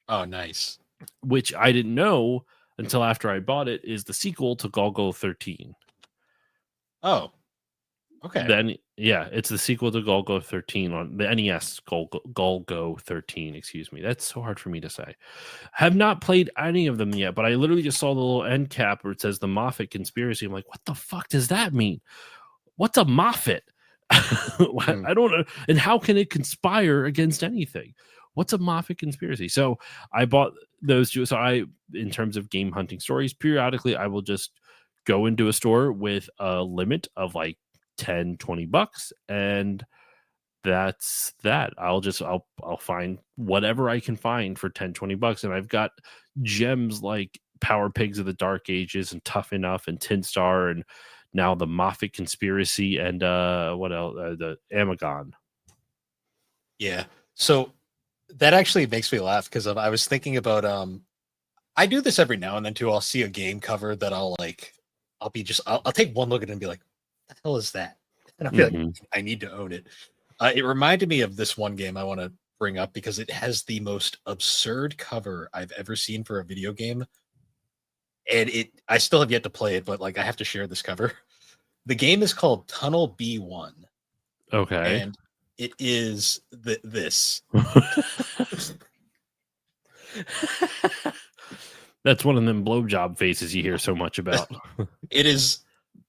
Oh, nice. which I didn't know until after I bought it, is the sequel to Golgo 13. Oh, okay. Then, yeah, it's the sequel to Golgo 13 on the NES. Golgo 13, excuse me. That's so hard for me to say. Have not played any of them yet, but I literally just saw the little end cap where it says the Moffat conspiracy. I'm like, what the fuck does that mean? What's a Moffat? I don't know. And how can it conspire against anything? What's a Moffat conspiracy? So I bought those two. So in terms of game hunting stories, periodically I will just go into a store with a limit of like 10, $20, and that's that. I'll find whatever I can find for 10, $20. And I've got gems like Power Pigs of the Dark Ages and Tough Enough and Tin Star and now the Moffat conspiracy and what else? The Amagon. Yeah. So that actually makes me laugh because I was thinking about I do this every now and then too. I'll see a game cover that I'll take one look at it and be like, what the hell is that? And I'll be like, I need to own it. It reminded me of this one game I want to bring up because it has the most absurd cover I've ever seen for a video game. And I still have yet to play it, but like I have to share this cover. The game is called Tunnel B1. Okay. And it is this. That's one of them blowjob faces you hear so much about. It is.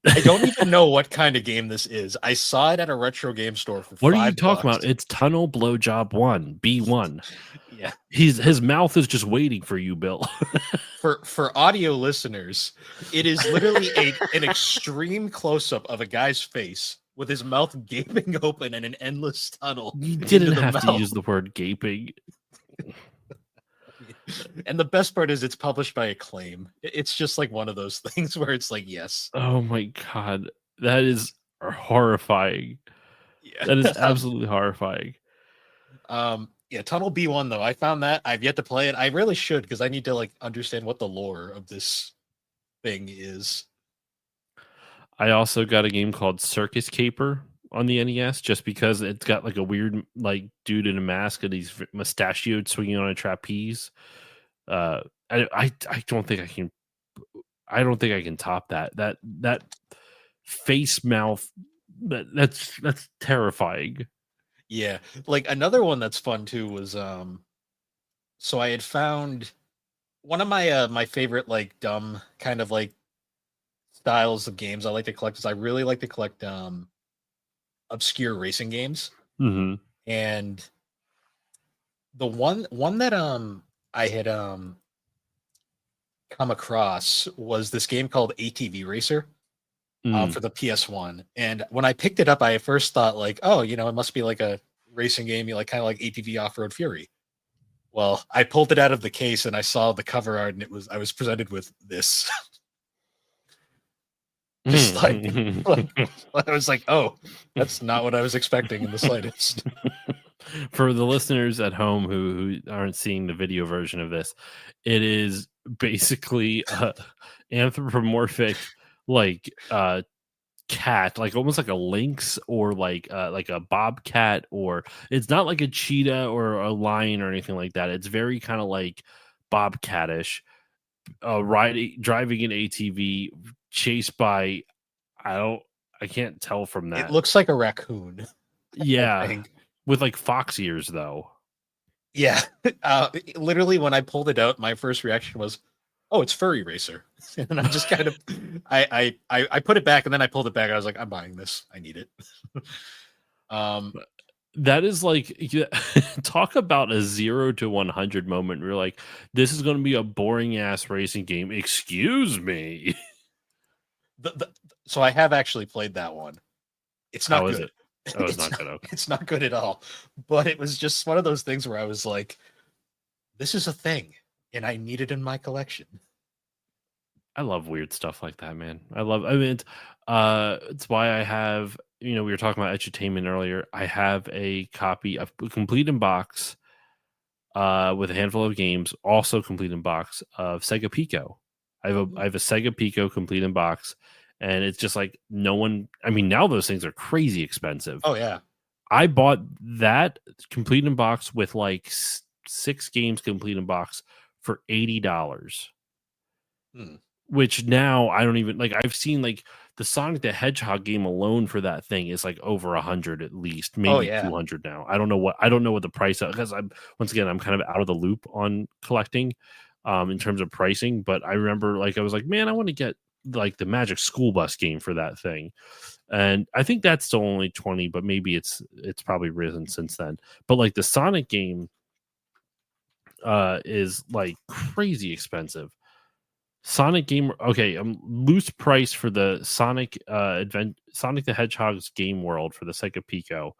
I don't even know what kind of game this is. I saw it at a retro game store for What $5. are you talking about? It's Tunnel Blowjob 1, B1. Yeah. His mouth is just waiting for you, Bill. For audio listeners, it is literally an extreme close-up of a guy's face with his mouth gaping open in an endless tunnel. You didn't have to use the word gaping. And the best part is it's published by Acclaim. It's just like one of those things where it's like, yes. Oh my god. That is horrifying. Yeah. That is absolutely horrifying. Yeah, Tunnel B1 though. I found that. I've yet to play it. I really should because I need to like understand what the lore of this thing is. I also got a game called Circus Caper on the NES just because it's got like a weird like dude in a mask and he's mustachioed swinging on a trapeze. I don't think I can top that. That face mouth that's terrifying. Yeah. Like another one that's fun too was so I had found one of my my favorite like dumb kind of like styles of games I like to collect is I really like to collect obscure racing games. Mm-hmm. And the one that I had come across was this game called ATV Racer for the PS1. And when I picked it up, I first thought like, oh, you know, it must be like a racing game, you like kind of like ATV Off-Road Fury. Well, I pulled it out of the case and I saw the cover art and I was presented with this. Just like I was like, oh, that's not what I was expecting in the slightest. For the listeners at home who aren't seeing the video version of this, it is basically anthropomorphic like cat, like almost like a lynx or like a bobcat, or it's not like a cheetah or a lion or anything like that. It's very kind of like bobcatish, driving an ATV chased by I can't tell from that. It looks like a raccoon. Yeah, with like fox ears though. Yeah, literally when I pulled it out, my first reaction was, "Oh, it's Furry Racer," and I just kind of, I put it back and then I pulled it back. I was like, "I'm buying this. I need it." That is like talk about a 0 to 100 moment. We're like, this is going to be a boring ass racing game. Excuse me. So I have actually played that one. It's not good. Oh, it's not good. Okay. It's not good at all. But it was just one of those things where I was like, this is a thing, and I need it in my collection. I love weird stuff like that, man. It's why I have, we were talking about edutainment earlier. I have a copy of complete in box with a handful of games, also complete in box of Sega Pico. I have a Sega Pico complete in box, and it's just like now those things are crazy expensive. Oh yeah. I bought that complete in box with like 6 games complete in box for $80. Hmm. Which now I don't even like. I've seen like the Sonic the Hedgehog game alone for that thing is like over 100 at least, Oh maybe yeah. 200 now. I don't know what the price of, because I'm once again I'm kind of out of the loop on collecting in terms of pricing. But I remember like I was like, man, I want to get like the Magic School Bus game for that thing, and I think that's still only 20, but maybe it's probably risen since then. But like the Sonic game is like crazy expensive. Sonic game, okay, loose price for the Sonic the Hedgehog's game world for the Sega Pico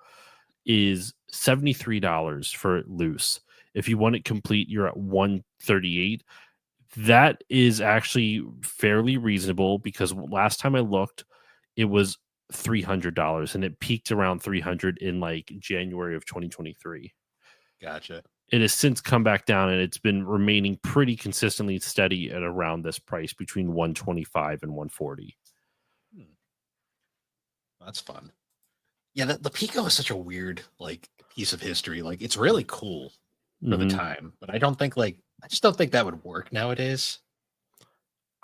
is $73 for it loose. If you want it complete, you're at 138. That is actually fairly reasonable because last time I looked, it was $300 and it peaked around 300 in like January of 2023. Gotcha. It has since come back down and it's been remaining pretty consistently steady at around this price between 125 and 140. Hmm. That's fun. Yeah, the Pico is such a weird like piece of history. Like it's really cool for the time, but I just don't think that would work nowadays.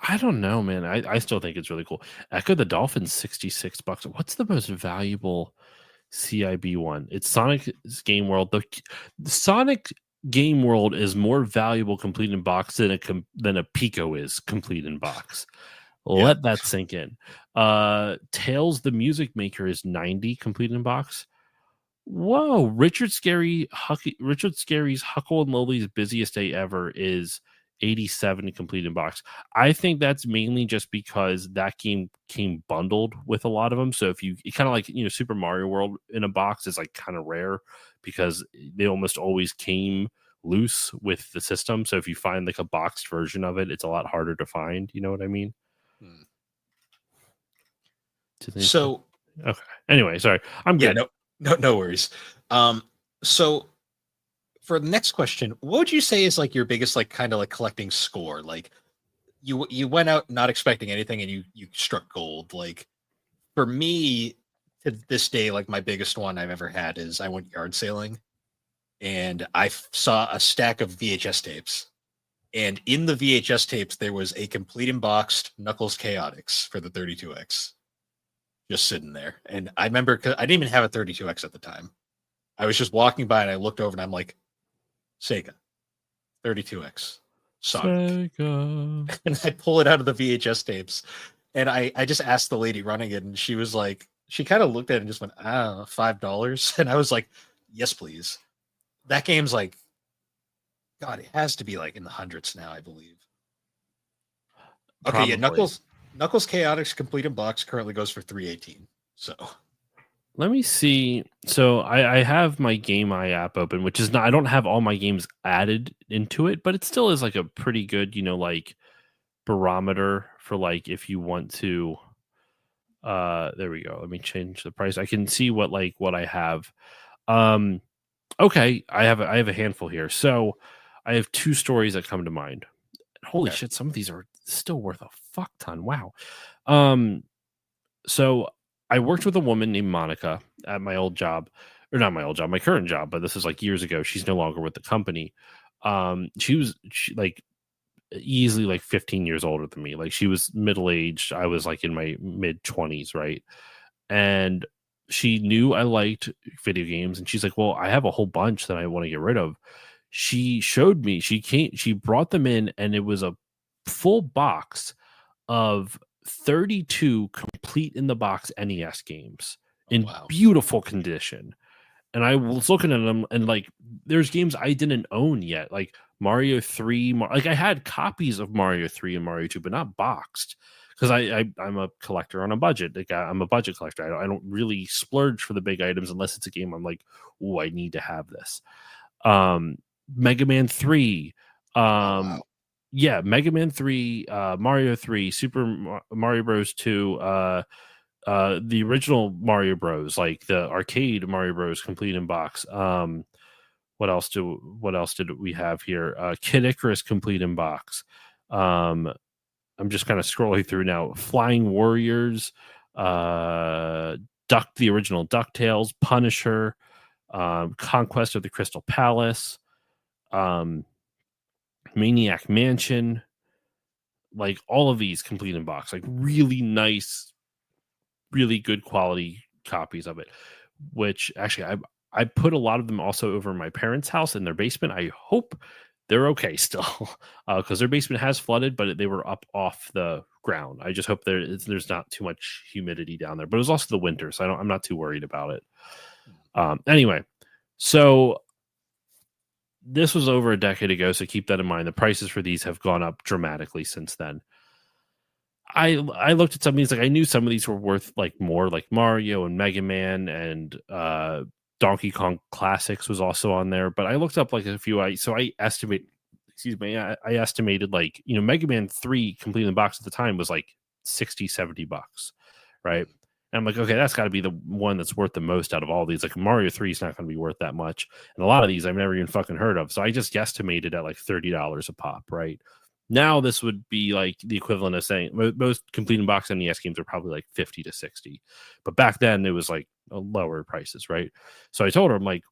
I don't know, man. I still think it's really cool. Echo the Dolphin, $66. What's the most valuable CIB one? It's Sonic's Game World. The Sonic Game World is more valuable complete in box than a Pico is complete in box. Yeah. Let that sink in. Tails the Music Maker is 90 complete in box. Whoa, Richard Scarry's Huckle and Lily's Busiest Day Ever is 87 complete in box. I think that's mainly just because that game came bundled with a lot of them. So if you kind of like, Super Mario World in a box is like kind of rare because they almost always came loose with the system. So if you find like a boxed version of it, it's a lot harder to find. You know what I mean? Hmm. So, So okay. Anyway, sorry. I'm yeah, good. no worries. So for the next question, what would you say is like your biggest like kind of like collecting score? Like you went out not expecting anything and you struck gold. Like for me to this day, like my biggest one I've ever had is I went yard sailing and saw a stack of VHS tapes. And in the VHS tapes, there was a complete emboxed Knuckles Chaotix for the 32X just sitting there. And I remember, cause I didn't even have a 32X at the time. I was just walking by and I looked over and I'm like, Sega, 32X, Sonic. Sega. And I pull it out of the VHS tapes. And I just asked the lady running it, and she was like, she kind of looked at it and just went, $5. And I was like, yes, please. That game's like, God, it has to be like in the hundreds now, I believe. Okay, yeah, Probably. Knuckles Chaotix complete in box currently goes for 318. So Let me see. So I have my Game Eye app open, which is not, I don't have all my games added into it, but it still is like a pretty good, like barometer for like if you want to. There we go. Let me change the price. I can see what I have. Okay, I have a handful here. So I have two stories that come to mind. Holy okay. shit, some of these are still worth a fuck ton. Wow. Um, so I worked with a woman named Monica at my old job, or not my old job, my current job, but this is like years ago. She's no longer with the company. She like easily like 15 years older than me. Like she was middle aged. I was like in my mid 20s, right? And she knew I liked video games, and she's like, "Well, I have a whole bunch that I want to get rid of." She showed me. She brought them in, and it was a full box of 32 complete in the box NES games Oh in wow. beautiful condition. And I was looking at them, and like there's games I didn't own yet, like Mario 3, like I had copies of Mario 3 and Mario 2, but not boxed because I'm a collector on a budget. Like I'm a budget collector. I don't really splurge for the big items unless it's a game I'm like, oh, I need to have this. Mega Man 3, Oh wow. yeah, Mega Man 3, Mario 3, Mario Bros 2, the original Mario Bros, like the arcade Mario Bros complete in box. What else did we have here? Kid Icarus complete in box. I'm just kind of scrolling through now. Flying Warriors, the original DuckTales, Punisher, Conquest of the Crystal Palace, um, Maniac Mansion, like all of these complete in box, like really nice, really good quality copies of it. Which actually, I put a lot of them also over my parents' house in their basement. I hope they're okay still, because their basement has flooded, but they were up off the ground. I just hope there's not too much humidity down there. But it was also the winter, so I'm not too worried about it. Anyway, so this was over a decade ago, so keep that in mind. The prices for these have gone up dramatically since then. I looked at some of these, like I knew some of these were worth like more, like Mario and Mega Man and Donkey Kong Classics was also on there, but I looked up like a few. I estimated like, Mega Man 3 complete in the box at the time was like $60-$70, right? And I'm like, okay, that's got to be the one that's worth the most out of all these. Like Mario 3 is not going to be worth that much, and a lot of these I've never even fucking heard of. So I just guesstimated at like $30 a pop, right? Now this would be like the equivalent of saying most complete in box NES games are probably like 50 to 60, but back then it was like lower prices, right? So I told her, I'm like,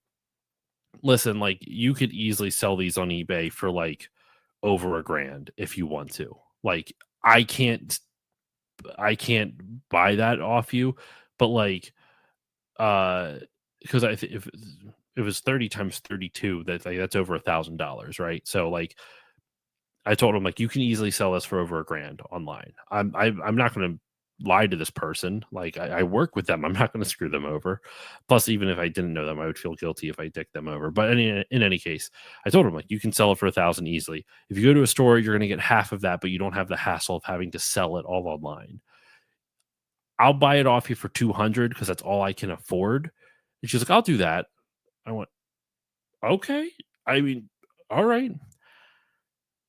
listen, like you could easily sell these on eBay for like over $1,000 if you want to. Like I can't buy that off you, but like because if it was 30 times 32, that's over $1,000, right? So like I told him, like, you can easily sell this for over $1,000 online. I'm not going to lie to this person. Like I work with them. I'm not going to screw them over. Plus, even if I didn't know them, I would feel guilty if I dicked them over. But in any case, I told him, like, you can sell it for $1,000 easily. If you go to a store, you're going to get half of that, but you don't have the hassle of having to sell it all online. I'll buy it off you for $200 because that's all I can afford. And she's like, I'll do that. I went, okay. I mean, all right.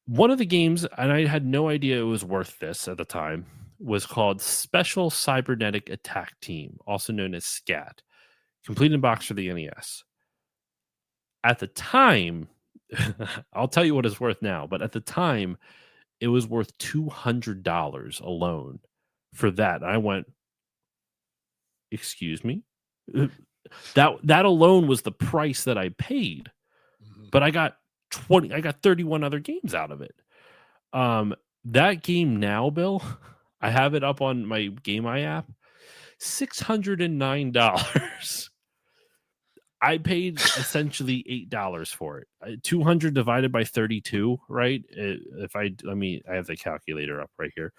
One of the games, and I had no idea it was worth this at the time, was called Special Cybernetic Attack Team, also known as SCAT, complete in box for the NES. At the time, I'll tell you what it's worth now, but at the time, it was worth $200 alone for that. I went, excuse me? That alone was the price that I paid, but I got 31 other games out of it. That game now, Bill, I have it up on my Game Eye app, $609. I paid essentially $8 for it. 200 divided by 32, right? I have the calculator up right here.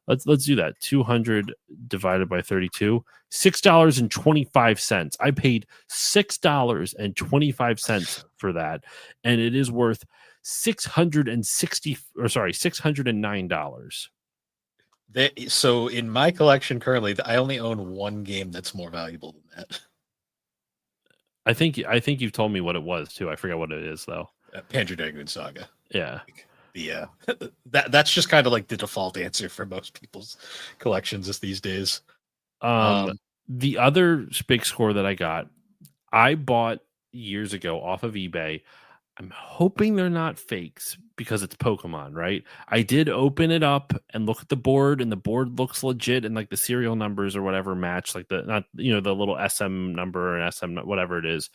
Let's do that. 200 divided by 32, $6.25. I paid $6.25 for that, and it is worth $609. So in my collection currently, I only own one game that's more valuable than that. I think you've told me what it was too. I forget what it is though. Panzer Dragoon Saga. Yeah. Yeah, that's just kind of like the default answer for most people's collections these days. The other big score that I bought years ago off of eBay. I'm hoping they're not fakes because it's Pokemon, right? I did open it up and look at the board, and the board looks legit, and like the serial numbers or whatever match, like the little SM number and SM whatever it is,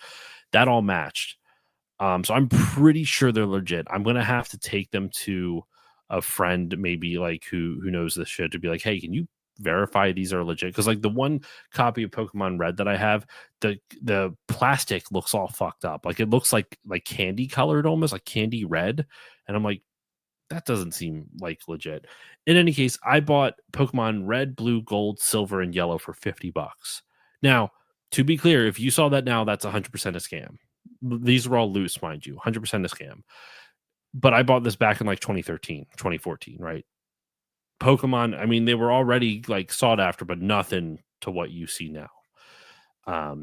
that all matched. So I'm pretty sure they're legit. I'm gonna have to take them to a friend, maybe like who knows this shit, to be like, hey, can you verify these are legit? Because like the one copy of Pokemon Red that I have, the plastic looks all fucked up. Like it looks like candy colored, almost like candy red, and I'm like, that doesn't seem like legit. In any case, I bought Pokemon Red, Blue, Gold, Silver, and Yellow for $50. Now, to be clear, if you saw that now, that's 100% a scam. These are all loose, mind you, 100% a scam. But I bought this back in like 2013, 2014, right? Pokemon, I mean, they were already like sought after, but nothing to what you see now.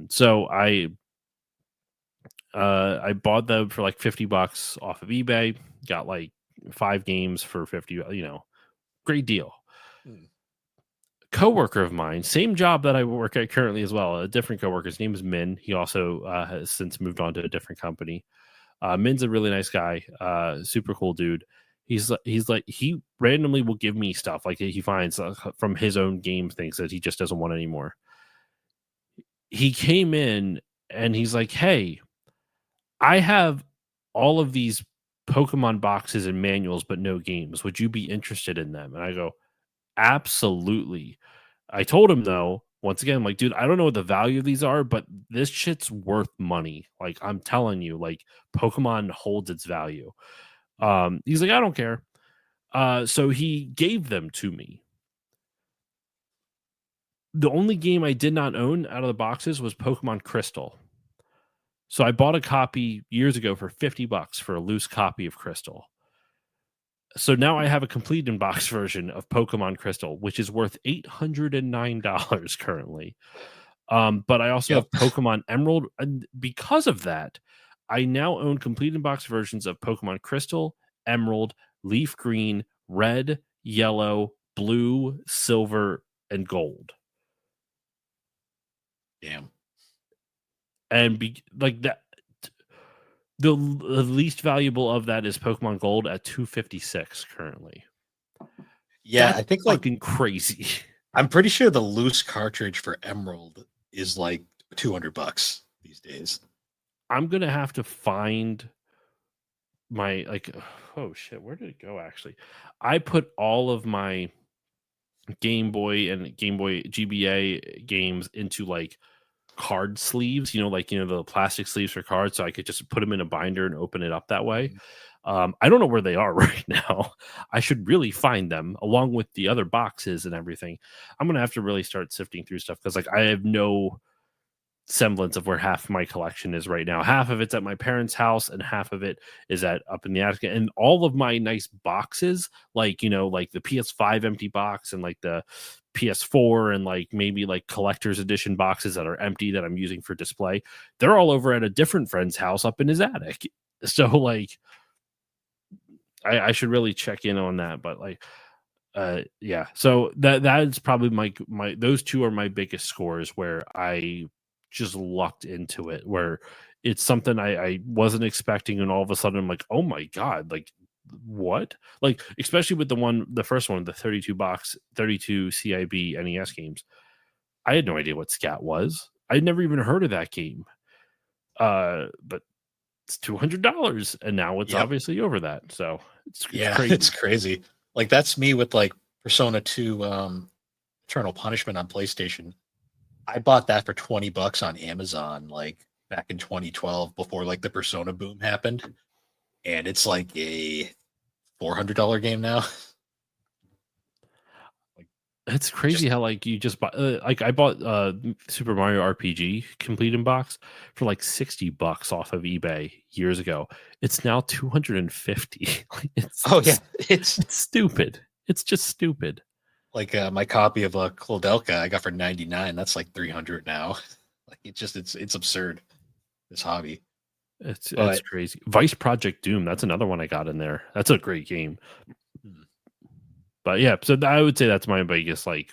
So I bought them for like $50 off of eBay, got like 5 games for 50, great deal. Coworker of mine, same job that I work at currently as well, a different coworker. His name is Min. He also has since moved on to a different company. Min's a really nice guy, super cool dude. He's like, he randomly will give me stuff like he finds from his own game things that he just doesn't want anymore. He came in and he's like, hey, I have all of these Pokemon boxes and manuals, but no games. Would you be interested in them? And I go, absolutely. I told him though, once again, like, dude, I don't know what the value of these are, but this shit's worth money. Like, I'm telling you, like, Pokemon holds its value. He's like, I don't care. So he gave them to me. The only game I did not own out of the boxes was Pokemon Crystal. So I bought a copy years ago for $50 for a loose copy of Crystal. So now I have a complete in box version of Pokemon Crystal, which is worth $809 currently. But I also have Pokemon Emerald. And because of that, I now own complete in box versions of Pokemon Crystal, Emerald, Leaf Green, Red, Yellow, Blue, Silver, and Gold. Damn. And like that, the least valuable of that is Pokemon Gold at $256 currently. Yeah, That's I think fucking crazy. I'm pretty sure the loose cartridge for Emerald is like $200 these days. I'm gonna have to find my oh shit, where did it go? Actually, I put all of my Game Boy and Game Boy GBA games into like card sleeves, the plastic sleeves for cards, so I could just put them in a binder and open it up that way. I don't know where they are right now. I should really find them along with the other boxes and everything. I'm gonna have to really start sifting through stuff because I have no semblance of where half my collection is right now. Half of it's at my parents' house and half of it is up in the attic. And all of my nice boxes, like the PS5 empty box and like the PS4 and like maybe like collector's edition boxes that are empty that I'm using for display, they're all over at a different friend's house up in his attic. So like I should really check in on that, but like yeah, so that is probably my those two are my biggest scores where I just lucked into it, where it's something I wasn't expecting, and all of a sudden I'm like, oh my god, like what? Like especially with the first one, the 32 CIB NES games. I had no idea what Scat was. I'd never even heard of that game. But it's $200, and now it's obviously over that. So it's crazy. It's crazy. Like that's me with like Persona 2 Eternal Punishment on PlayStation. I bought that for $20 on Amazon, like back in 2012, before like the Persona boom happened, and it's like a $400 game now. It's crazy how like you just buy like I bought Super Mario RPG complete in box for like $60 off of eBay years ago. It's now $250. It's stupid. It's just stupid. Like my copy of Clodelka I got for $99. That's like $300 now. Like it's absurd. This hobby. It's crazy. Vice Project Doom. That's another one I got in there. That's a great game. But yeah, so I would say that's my biggest like.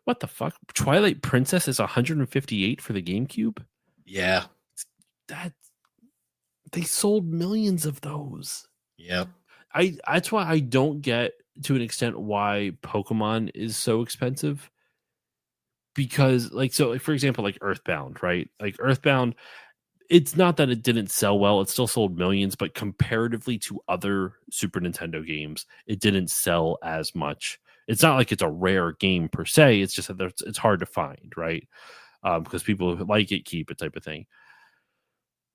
What the fuck? Twilight Princess is 158 for the GameCube. Yeah, they sold millions of those. Yep. That's why I don't get to an extent why Pokemon is so expensive. Because for example, like Earthbound, right? Like Earthbound, it's not that it didn't sell well, it still sold millions, but comparatively to other Super Nintendo games, it didn't sell as much. It's not like it's a rare game per se, it's just that it's hard to find, right? Because people who like it keep it type of thing.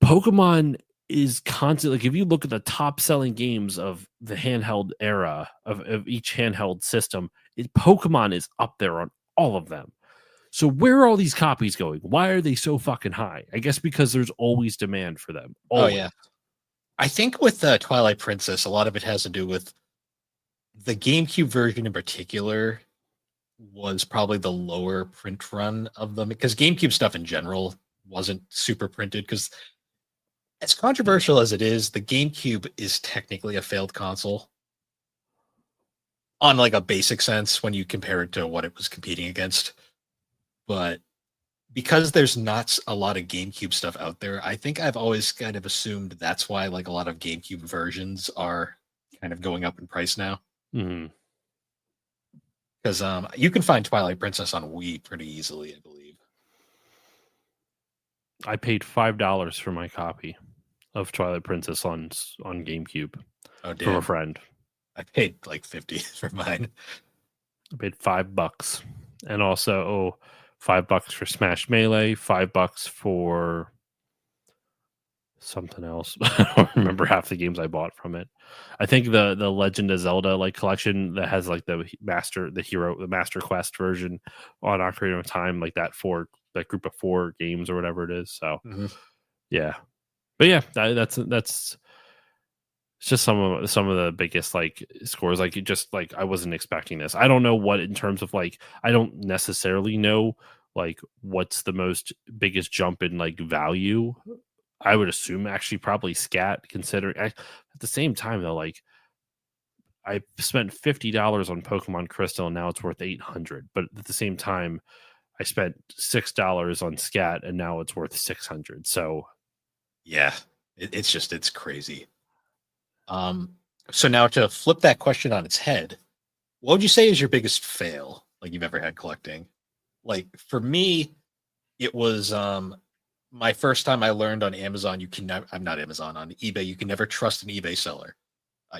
Pokemon is constantly, like if you look at the top selling games of the handheld era of each handheld system, Pokemon is up there on all of them. So where are all these copies going? Why are they so fucking high? I guess because there's always demand for them. Always. Oh yeah. I think with Twilight Princess, a lot of it has to do with the GameCube version in particular was probably the lower print run of them, because GameCube stuff in general wasn't super printed, because as controversial as it is, the GameCube is technically a failed console on like a basic sense when you compare it to what it was competing against. But because there's not a lot of GameCube stuff out there, I think I've always kind of assumed that's why like a lot of GameCube versions are kind of going up in price now. Because you can find Twilight Princess on Wii pretty easily, I believe. I paid $5 for my copy of Twilight Princess on GameCube. Oh from a damn! friend. I paid like 50 for mine. I paid $5, and also $5 for Smash Melee, $5 for something else. I don't remember half the games I bought from it. I think the Legend of Zelda like collection that has like the Master Quest version on Ocarina of Time, like that group of 4 games or whatever it is. So Mhm. yeah, but yeah, that's it's just some of the biggest like scores. Like it just like I wasn't expecting this. I don't know what in terms of like I don't necessarily know like what's the most biggest jump in like value. I would assume actually probably scat considering at the same time though, like I spent $50 on Pokemon Crystal and now it's worth 800. But at the same time, I spent $6 on scat and now it's worth 600. So Yeah, it's crazy. So now to flip that question on its head, what would you say is your biggest fail like you've ever had collecting? Like for me, it was my first time I learned on Amazon. You can never, I'm not Amazon, on eBay. You can never trust an eBay seller.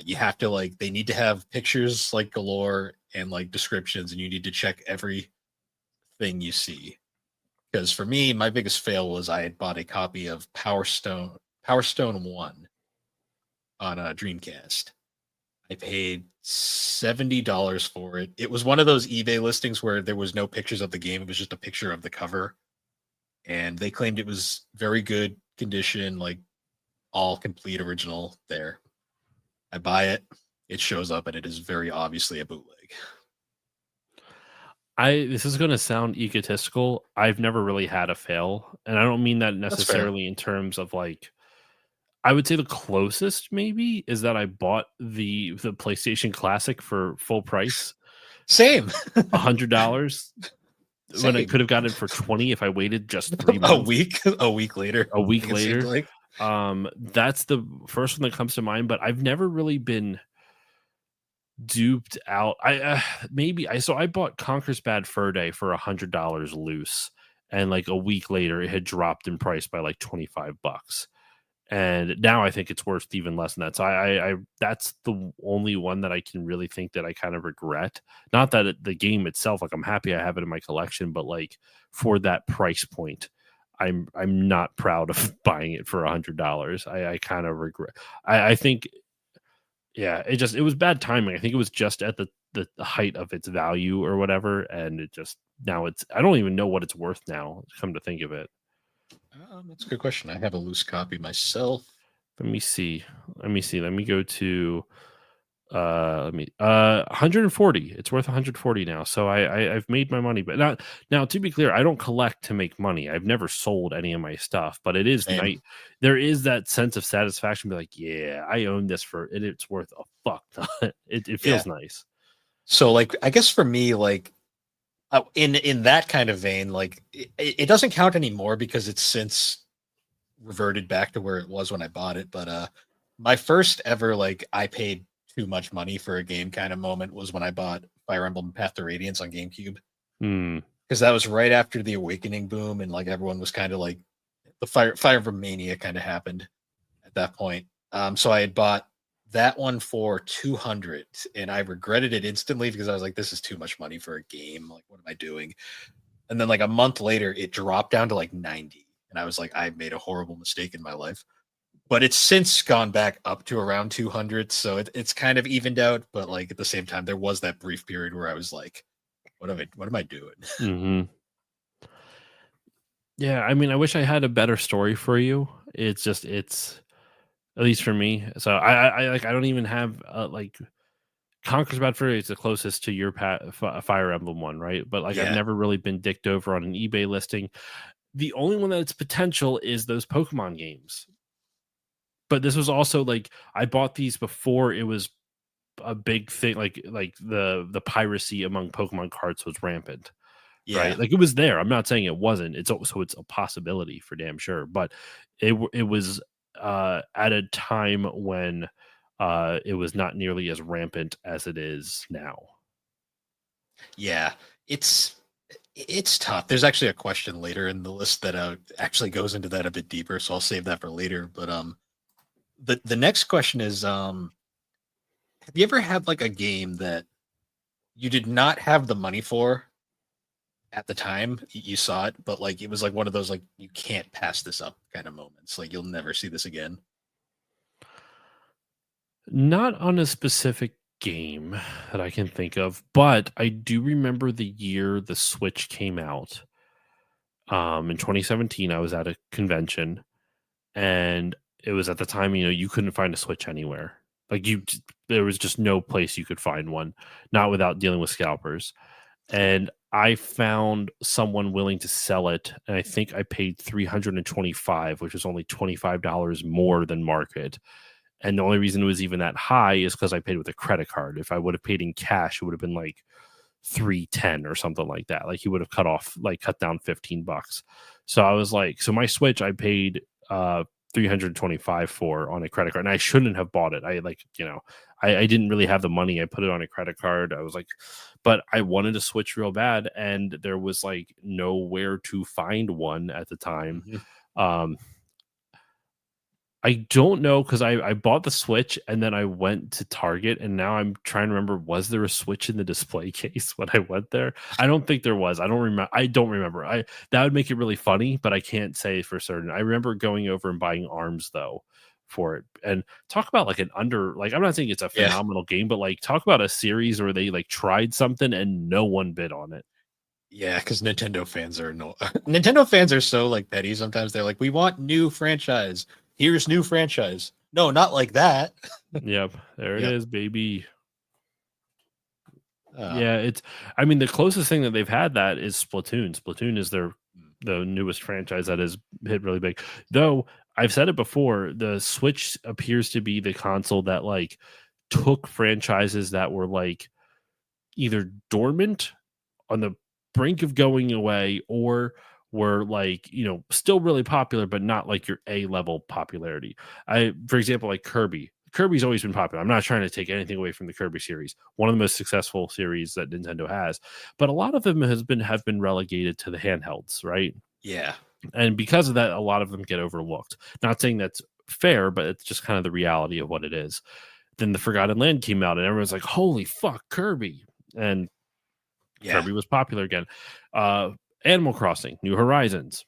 You have to like they need to have pictures like galore and like descriptions, and you need to check everything you see. Because for me, my biggest fail was I had bought a copy of Power Stone One on a Dreamcast. I paid $70 for it. It was one of those eBay listings where there was no pictures of the game; it was just a picture of the cover, and they claimed it was very good condition, like all complete original there. I buy it, it shows up, and it is very obviously a bootleg. this is going to sound egotistical. I've never really had a fail, and I don't mean that That's fair. necessarily in terms of like I would say the closest maybe is that I bought the PlayStation Classic for full price, Same. $100 when I Same. could have gotten it for 20 if I waited just 3 a months. week, a week later. A week It seemed later, like. that's the first one that comes to mind. But I've never really been duped out. I bought Conker's Bad Fur Day for $100 loose, and like a week later, it had dropped in price by like $25. And now I think it's worth even less than that. So I that's the only one that I can really think that I kind of regret. Not that the game itself, like I'm happy I have it in my collection, but like for that price point, I'm not proud of buying it for $100. I kind of regret. I think yeah, it was bad timing. I think it was just at the height of its value or whatever, and it just now it's I don't even know what it's worth now. Come to think of it. That's a good question. I have a loose copy myself. Let me see. Let me see. Let me go to 140. It's worth 140 now. So I've made my money. But not now to be clear, I don't collect to make money. I've never sold any of my stuff, but it is Same. nice. There is that sense of satisfaction, be like, yeah, I own this for and it's worth a fuck ton. It Yeah. feels nice. So, like, I guess for me, like, in that kind of vein, like, it doesn't count anymore because it's since reverted back to where it was when I bought it. But my first ever like I paid too much money for a game kind of moment was when I bought Fire Emblem Path to Radiance on GameCube, Hmm. because that was right after the Awakening boom, and like everyone was kind of like the Fire Emblem mania kind of happened at that point. So I had bought that one for 200, and I regretted it instantly because I was like, this is too much money for a game. Like, what am I doing? And then like a month later, it dropped down to like 90. And I was like, I made a horrible mistake in my life. But it's since gone back up to around 200. So it's kind of evened out. But like at the same time, there was that brief period where I was like, what am I doing? Hmm. Yeah, I mean, I wish I had a better story for you. It's at least for me. So I don't even have like Conquer's Bad Fur is the closest to your Fire Emblem one, right? But like I've Yeah. never really been dicked over on an eBay listing. The only one that's potential is those Pokemon games. But this was also like I bought these before it was a big thing. Like the piracy among Pokemon cards was rampant, Yeah. right? Like it was there. I'm not saying it wasn't. It's a possibility for damn sure. But it was at a time when it was not nearly as rampant as it is now. Yeah. It's tough. There's actually a question later in the list that actually goes into that a bit deeper. So I'll save that for later. But the next question is have you ever had like a game that you did not have the money for at the time you saw it, but like it was like one of those like you can't pass this up kind of moments. Like you'll never see this again. Not on a specific game that I can think of, but I do remember the year the Switch came out. In 2017, I was at a convention, and it was at the time, you couldn't find a Switch anywhere. Like there was just no place you could find one, not without dealing with scalpers. And I found someone willing to sell it, and I think I paid 325, which was only $25 more than market. And the only reason it was even that high is because I paid with a credit card. If I would have paid in cash, it would have been like 310 or something like that. Like he would have cut down $15. So I was like, so my Switch I paid 325 for on a credit card, and I shouldn't have bought it. I didn't really have the money. I put it on a credit card. I was like, but I wanted to Switch real bad, and there was like nowhere to find one at the time. Um, I don't know, because I bought the Switch and then I went to Target, and now I'm trying to remember, was there a Switch in the display case when I went there? I don't think there was. I don't remember. That would make it really funny, but I can't say for certain. I remember going over and buying ARMS though for it. And talk about like I'm not saying it's a phenomenal game, but like talk about a series where they like tried something and no one bid on it. Yeah, because Nintendo fans are no Nintendo fans are so like petty sometimes. They're like, we want new franchise. Here's new franchise. No, not like that. Yep, there it is, baby. Uh, Yeah, I mean, the closest thing that they've had that is Splatoon. Splatoon is the newest franchise that has hit really big. Though I've said it before, the Switch appears to be the console that like took franchises that were like either dormant, on the brink of going away, or were like, still really popular, but not like your A level popularity. For example, like Kirby's always been popular. I'm not trying to take anything away from the Kirby series, one of the most successful series that Nintendo has, but a lot of them have been relegated to the handhelds, right? yeah. And because of that, a lot of them get overlooked. Not saying that's fair, but it's just kind of the reality of what it is. Then the Forgotten Land came out, and everyone's like, holy fuck, Kirby. And Kirby was popular again. Animal Crossing, New Horizons.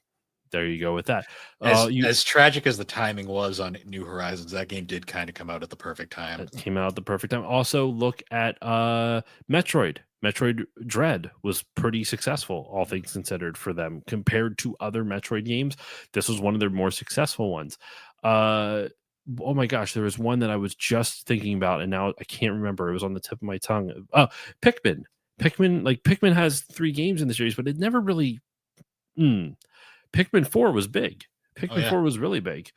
There you go with that. As tragic as the timing was on New Horizons, that game did kind of come out at the perfect time. It came out at the perfect time. Also, look at Metroid. Metroid Dread was pretty successful, all things considered, for them compared to other Metroid games. This was one of their more successful ones. Oh my gosh, there was one that I was just thinking about, and now I can't remember. It was on the tip of my tongue. Pikmin. Pikmin has 3 games in the series, but it never really. Pikmin 4 was big. Pikmin 4 was really big.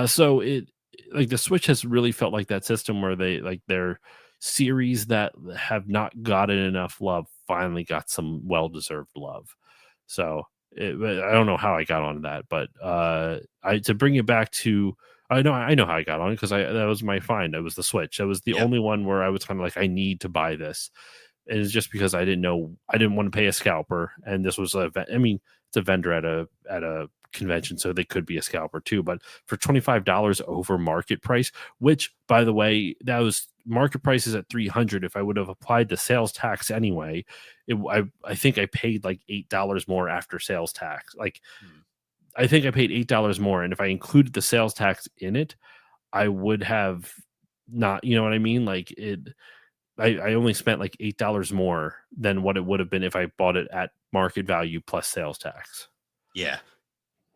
So it like the Switch has really felt like that system where they like their series that have not gotten enough love finally got some well-deserved love. So I don't know how I got on that, but to bring it back to I know how I got on it, because that was my find. It was the Switch. That was the only one where I was kind of like, I need to buy this. And it's just because I didn't want to pay a scalper, and this was it's a vendor at a convention, so they could be a scalper too. But for $25 over market price, which by the way, that was market prices at 300. If I would have applied the sales tax anyway, I think I paid like $8 more after sales tax. Like I think I paid $8 more, and if I included the sales tax in it, I would have not. You know what I mean? Like it. I only spent like $8 more than what it would have been if I bought it at market value plus sales tax. Yeah.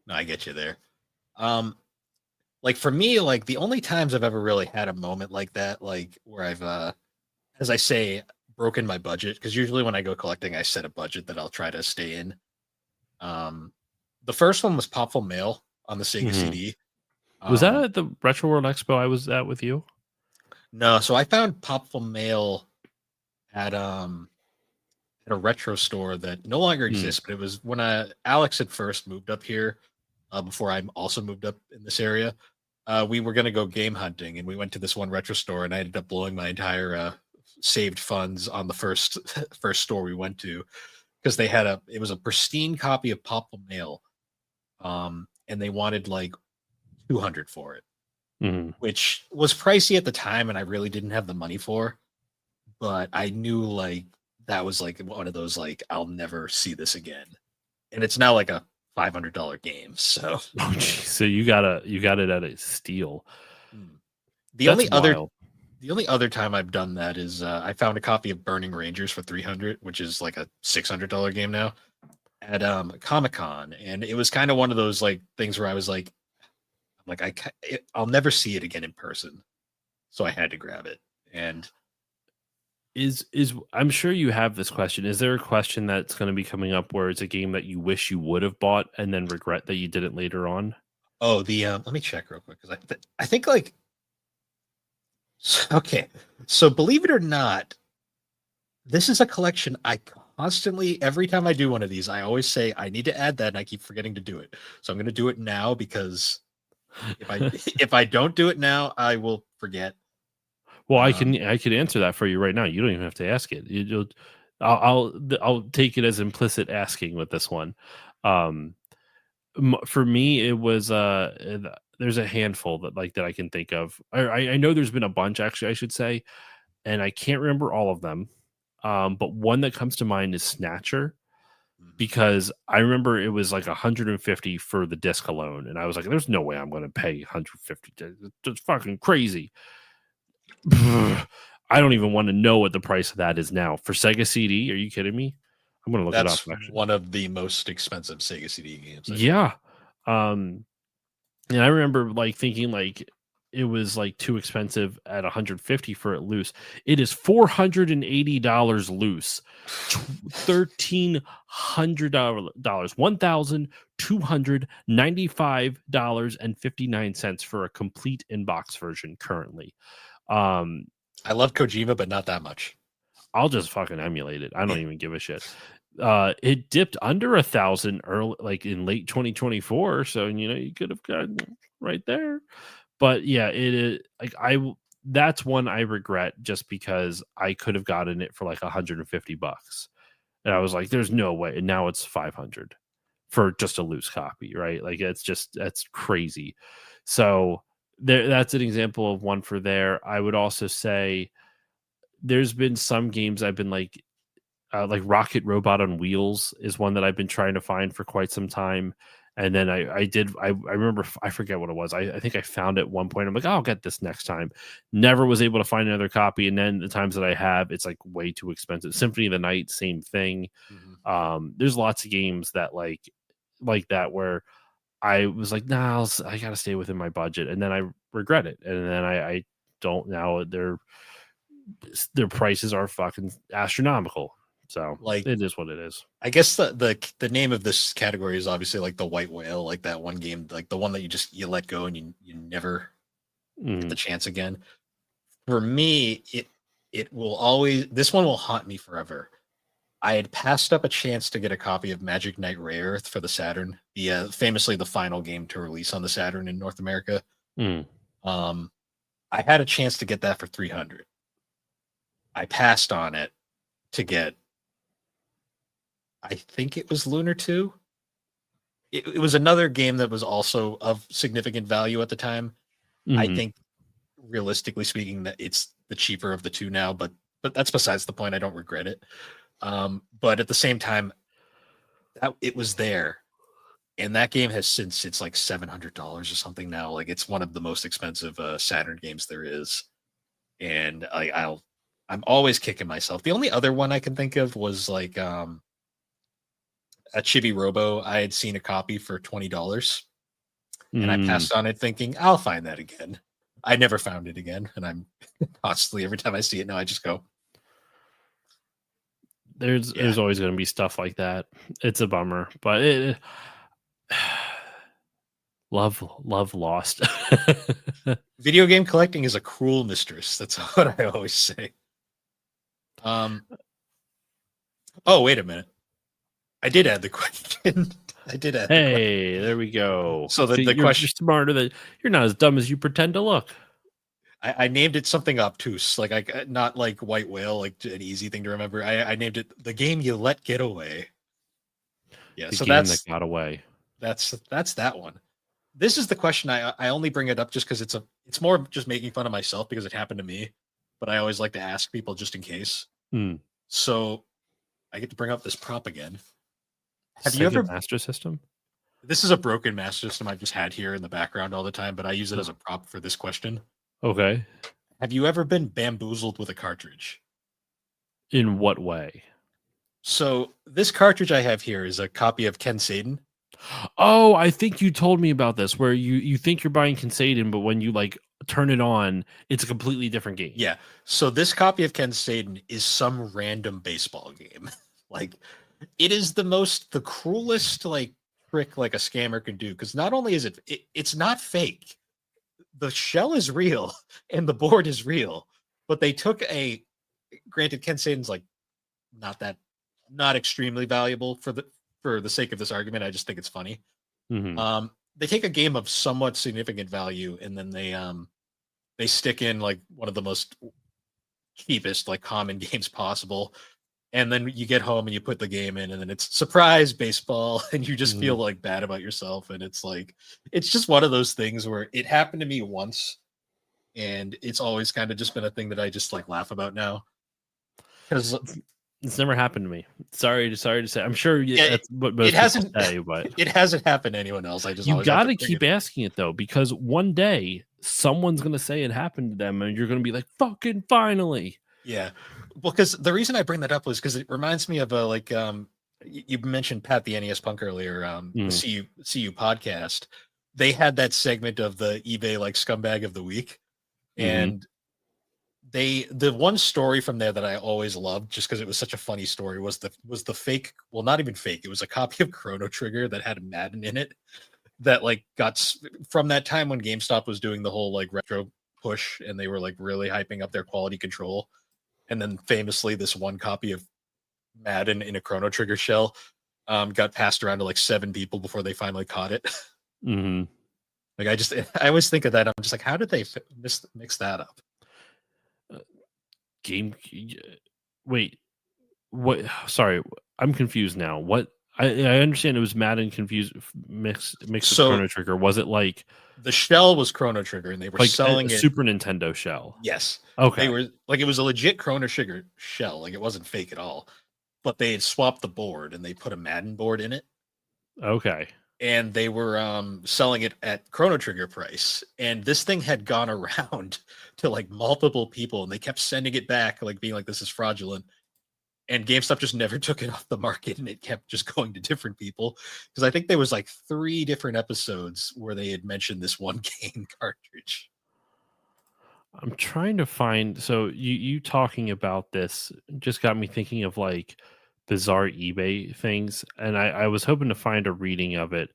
No, I get you there. Like for me, like the only times I've ever really had a moment like that, like where I've as I say, broken my budget, because usually when I go collecting, I set a budget that I'll try to stay in. The first one was Popful Mail on the Sega CD. Was that at the Retro World Expo I was at with you? No, so I found Popful Mail at a retro store that no longer exists, but it was when Alex had first moved up here, before I also moved up in this area. We were going to go game hunting, and we went to this one retro store, and I ended up blowing my entire saved funds on the first store we went to, because it was a pristine copy of Popful Mail, and they wanted like 200 for it. Mhm. which was pricey at the time, and I really didn't have the money for. But I knew like that was like one of those like I'll never see this again, and it's now like a $500 game. So Oh, geez. So you got it at a steal. hmm. the That's only other wild. the only other time I've done that is I found a copy of Burning Rangers for 300, which is like a $600 game now at Comic Con, and it was kind of one of those like things where I was like I'll never see it again in person, so I had to grab it. And Is I'm sure you have this question. Is there a question that's going to be coming up where it's a game that you wish you would have bought and then regret that you didn't later on? oh, the let me check real quick because I think like okay, so believe it or not, this is a collection I constantly, every time I do one of these, I always say I need to add that, and I keep forgetting to do it. So I'm going to do it now because if I if I don't do it now, I will forget. Well, Um, I can answer that for you right now. You don't even have to ask it. I'll take it as implicit asking with this one. Um, for me, it was there's a handful that I can think of. I know there's been a bunch actually, I should say, and I can't remember all of them. But one that comes to mind is Snatcher, mhm. because I remember it was like 150 for the disc alone, and I was like, "There's no way I'm going to pay 150. That's fucking crazy." I don't even want to know what the price of that is now for Sega CD. Are you kidding me? I'm going to look it up That's actually. one of the most expensive Sega CD games, I think. Yeah. Um, and I remember like thinking like it was like too expensive at 150 for it loose. It is $480 loose. $1,300, $1,295.59 for a complete inbox version currently. Um, I love Kojima, but not that much. I'll just fucking emulate it. I don't even give a shit. It dipped under 1,000 early, like in late 2024. So you could have gotten right there. But yeah, it is like that's one I regret just because I could have gotten it for like $150, and I was like, "There's no way." And now it's 500 for just a loose copy, right? Like that's crazy. So that's an example of one for there. I would also say there's been some games I've been like Rocket Robot on Wheels is one that I've been trying to find for quite some time. And then I remember, I forget what it was. I think I found it at one point. I'm like, oh, I'll get this next time. Never was able to find another copy. And then the times that I have, it's like way too expensive. Symphony of the Night, same thing. Mhm. There's lots of games that like that where I was like, nah, I gotta stay within my budget, and then I regret it, and then I don't now. Their prices are fucking astronomical. So Like it is what it is. I guess the name of this category is obviously like the white whale, like that one game, like the one that you let go and you never get the Mm. chance again. For me, it will always this one will haunt me forever. I had passed up a chance to get a copy of Magic Knight Rare Earth for the Saturn, famously the final game to release on the Saturn in North America. Mm. Um, I had a chance to get that for 300. I passed on it to get, I think it was Lunar 2. It was another game that was also of significant value at the time. I Mm. think, realistically speaking, that it's the cheaper of the two now, but that's besides the point. I don't regret it. But at the same time, that it was there, and that game has since it's like $700 or something now. Like it's one of the most expensive Saturn games there is, and I'm always kicking myself. The only other one I can think of was like a Chibi Robo. I had seen a copy for $20, and I Mm. passed on it thinking I'll find that again. I never found it again, and I'm constantly every time I see it now, I just go, yeah. There's always going to be stuff like that. It's a bummer, but it love lost. Video game collecting is a cruel mistress. That's what I always say. Um. Oh, wait a minute. I did add the question. I did add the question. Hey, there we go. So See, the you're question, smarter than you're not as dumb as you pretend to look. I named it something obtuse, like I not like white whale, like an easy thing to remember. I named it the game you let get away. Yeah, The so game that got away. that's that one. this is the question. I only bring it up just because it's more of just making fun of myself because it happened to me, but I always like to ask people just in case. Hmm. So I get to bring up this prop again. Have you Sega ever? Master System? This is a broken master system I've just had here in the background all the time, but I use it as Oh, a prop for this question. okay. Have you ever been bamboozled with a cartridge? In what way? So this cartridge I have here is a copy of Ken Saden. Oh, I think you told me about this where you think you're buying Consadin, but when you like turn it on, it's a completely different game. Yeah. So this copy of Ken Saden is some random baseball game. Like it is the cruelest like trick like a scammer can do because not only is it's not fake. The shell is real and the board is real, but they took a granted Ken Saden's like not that not extremely valuable for the sake of this argument. I just think it's funny. Hmm. They take a game of somewhat significant value and then they stick in like one of the most cheapest like common games possible, and then you get home and you put the game in and then it's surprise baseball and you just Hmm. feel like bad about yourself, and it's like it's just one of those things where it happened to me once and it's always kind of just been a thing that I just like laugh about now because It's never happened to me. Sorry to say. I'm sure yeah, that's what it most people hasn't say, but it hasn't happened to anyone else. I just you always have got to to bring keep it. asking it though, because one day someone's going to say it happened to them and you're going to be like, fucking finally. Yeah. Well, because the reason I bring that up was because it reminds me of a like you mentioned Pat the NES Punk earlier, the Mm, CU podcast. They had that segment of the eBay like scumbag of the week. hmm. And the one story from there that I always loved just because it was such a funny story was the fake, well, not even fake, it was a copy of Chrono Trigger that had a Madden in it that like from that time when GameStop was doing the whole like retro push and they were like really hyping up their quality control. And then famously, this one copy of Madden in a Chrono Trigger shell got passed around to like 7 people before they finally caught it. Hmm. Like I always think of that. I'm just like, how did they mix that up? Game. Wait, what? Sorry, I'm confused now. What? I understand it was Madden confused mixed with So Chrono Trigger. Was it the shell was Chrono Trigger, and they were like a selling it. Super Nintendo shell? Yes, they Okay. were like it was a legit Chrono Trigger shell. Like it wasn't fake at all. But they had swapped the board and they put a Madden board in it, Okay. and they were selling it at Chrono Trigger price. And this thing had gone around to like multiple people, and they kept sending it back, like being like, "This is fraudulent." And GameStop just never took it off the market, and it kept just going to different people. Because I think there was like 3 different episodes where they had mentioned this one game cartridge. I'm trying to find. So you talking about this just got me thinking of like bizarre eBay things, and I was hoping to find a reading of it.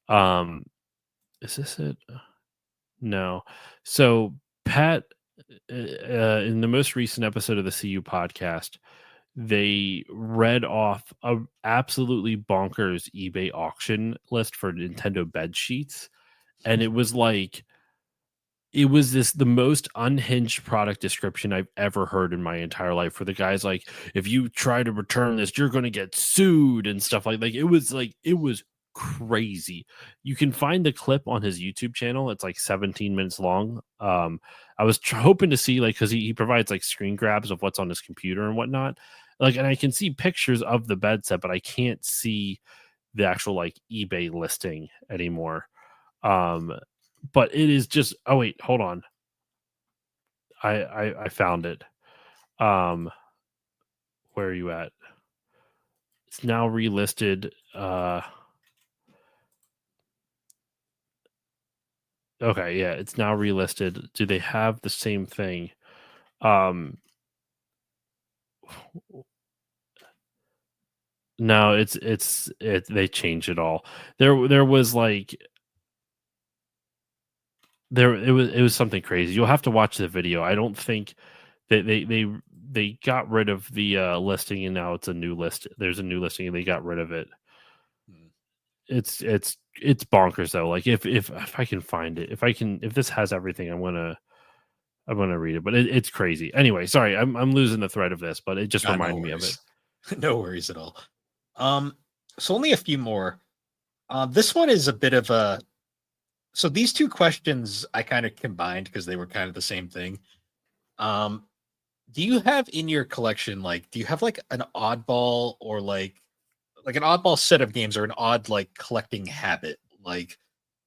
Um, is this it? No. So Pat, in the most recent episode of the CU podcast, they read off a absolutely bonkers eBay auction list for Nintendo bed sheets, and it was like it was the most unhinged product description I've ever heard in my entire life. For the guys like, if you try to return this, you're going to get sued and stuff like it was crazy. You can find the clip on his YouTube channel. It's like 17 minutes long. I was hoping to see like because he provides like screen grabs of what's on his computer and whatnot. Like, and I can see pictures of the bed set, but I can't see the actual like eBay listing anymore. Um, but it is just oh wait, hold on. I found it. Um, where are you at? It's now relisted. Okay, yeah, it's now relisted. Do they have the same thing? Um, no, it. They changed it all. There was like there it was something crazy. You'll have to watch the video. I don't think they got rid of the listing and now it's a new list. There's a new listing and they got rid of it. Hmm. It's bonkers though. Like if I can find it, if this has everything, I'm gonna read it. But it's crazy. Anyway, sorry, I'm losing the thread of this, but it just No reminded me of it. worries. No worries at all. So only a few more. This one is a bit of a So these two questions I kind of combined because they were kind of the same thing. Um, do you have in your collection, like, do you have like an oddball or like an oddball set of games or an odd like collecting habit, like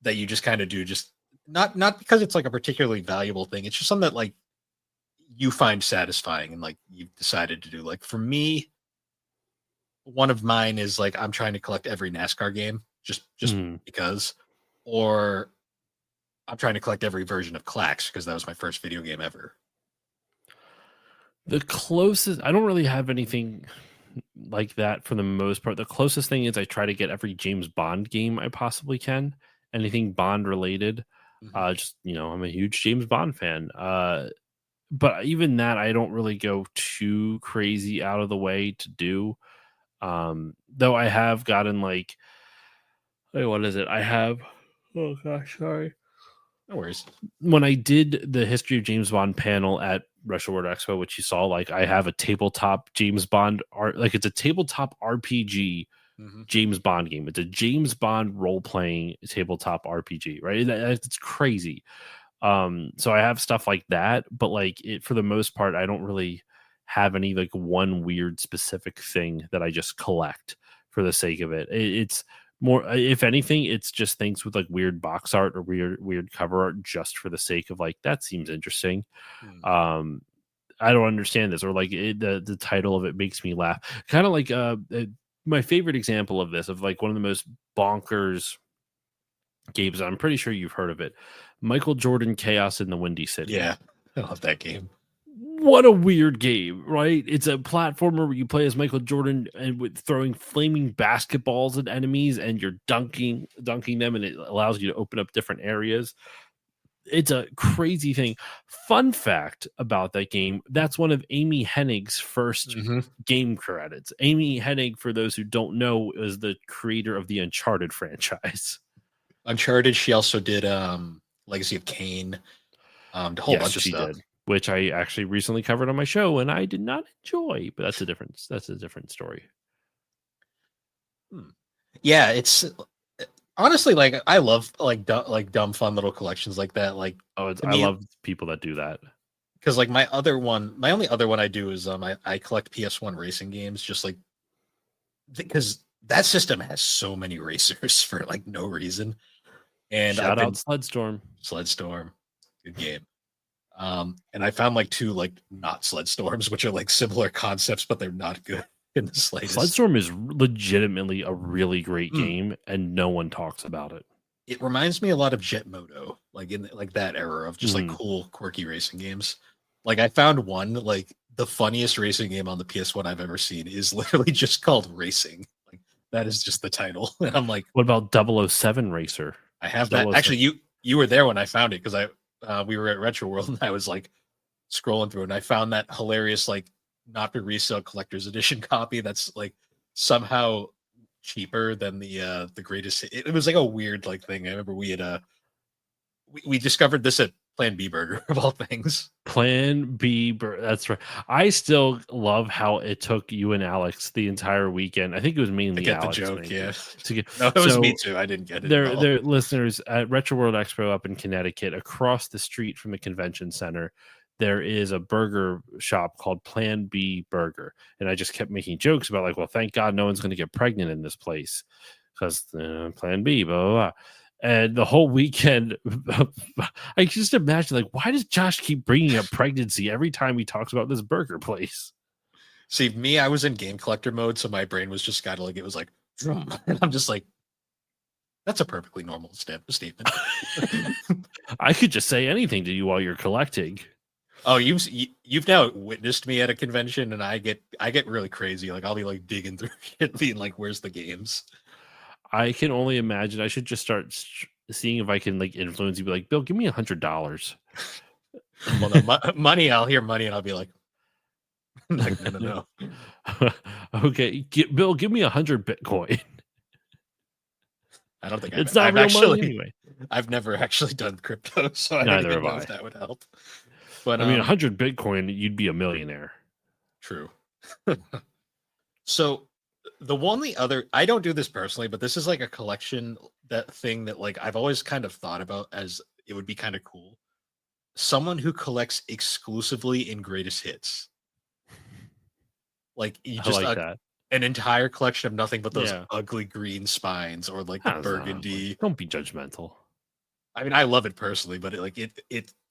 that you just kind of do, just not because it's like a particularly valuable thing. It's just something that like you find satisfying and like you've decided to do. Like for me, one of mine is like I'm trying to collect every NASCAR game just Mm. because, or I'm trying to collect every version of Clax because that was my first video game ever. The closest, I don't really have anything like that for the most part. The closest thing is I try to get every James Bond game I possibly can, anything Bond related. Mhm. Just, I'm a huge James Bond fan. But even that, I don't really go too crazy out of the way to do. Though I have gotten like, hey, what is it? I have, oh gosh, sorry. No worries. When I did the history of James Bond panel at Retro World Expo, which you saw, like I have a tabletop James Bond art, like it's a tabletop RPG Hmm. James Bond game. It's a James Bond role playing tabletop RPG, right? It's crazy. So I have stuff like that, but like it for the most part, I don't really have any like one weird specific thing that I just collect for the sake of it. It's more, if anything, it's just things with like weird box art or weird cover art just for the sake of like that seems interesting. Hmm. Um, I don't understand this, or like the title of it makes me laugh. Kind of like my favorite example of this, of like one of the most bonkers games. I'm pretty sure you've heard of it. Michael Jordan Chaos in the Windy City. Yeah, I love that game. What a weird game, right? It's a platformer where you play as Michael Jordan and with throwing flaming basketballs at enemies, and you're dunking them, and it allows you to open up different areas. It's a crazy thing. Fun fact about that game, that's one of Amy Hennig's first Hmm. game credits. Amy Hennig, for those who don't know, is the creator of the Uncharted franchise. Uncharted. She also did Legacy of Kain, a whole Yes, bunch of she stuff. did, which I actually recently covered on my show, and I did not enjoy. But that's a different story. Hmm. Yeah, it's honestly like I love like like dumb fun little collections like that. Like Oh, to I me, love people that do that. because like my only other one I do is I collect PS1 racing games just like because that system has so many racers for like no reason. And I've Shout out been Sledstorm. Sled Storm, good game. And I found like two like not Sled Storms, which are like similar concepts, but they're not good in the slightest. Sledstorm is legitimately a really great Mm. game, and no one talks about it. It reminds me a lot of Jet Moto, like in like that era of just like Mhm. cool, quirky racing games. Like I found one like the funniest racing game on the PS1 I've ever seen is literally just called Racing. Like that is just the title, and I'm like, What about 007 Racer? I have that. Actually, 007. you were there when I found it because I we were at Retro World and I was like scrolling through and I found that hilarious like not for resale collector's edition copy that's like somehow cheaper than the greatest. It was like a weird like thing. I remember we had we discovered this at Plan B Burger of all things. Plan B. That's right. I still love how it took you and Alex the entire weekend. I think it was To mainly get the Alex joke, yeah. to get. No, it was me So too. I didn't get it at their all. their listeners at Retro World Expo up in Connecticut, across the street from the convention center, there is a burger shop called Plan B Burger, and I just kept making jokes about like, well, thank God no one's going to get pregnant in this place because Plan B, blah blah blah. And the whole weekend, I just imagine like, why does Josh keep bringing up pregnancy every time he talks about this burger place? See, me, I was in game collector mode, so my brain was just kind of like it was like, vroom. And I'm just like, that's a perfectly normal statement. I could just say anything to you while you're collecting. Oh, you've now witnessed me at a convention, and I get really crazy. Like I'll be like digging through shit, being like, "Where's the games?" I can only imagine. I should just start seeing if I can like influence you. Be like, Bill, give me $100. Well, no, money. I'll hear money, and I'll be like, like no, no, no. Okay, Bill, give me 100 Bitcoin. I don't think It's not I've real money actually anyway. I've never actually done crypto, so I don't Neither even have know if I. that would help. But I mean, 100 Bitcoin, you'd be a millionaire. true. So The only other, I don't do this personally, but this is like a collection that thing that like I've always kind of thought about as it would be kind of cool. Someone who collects exclusively in greatest hits. Like you I just like that. an entire collection of nothing but those Yeah. ugly green spines or like the That's not ugly. burgundy. Don't be judgmental. I mean, I love it personally, but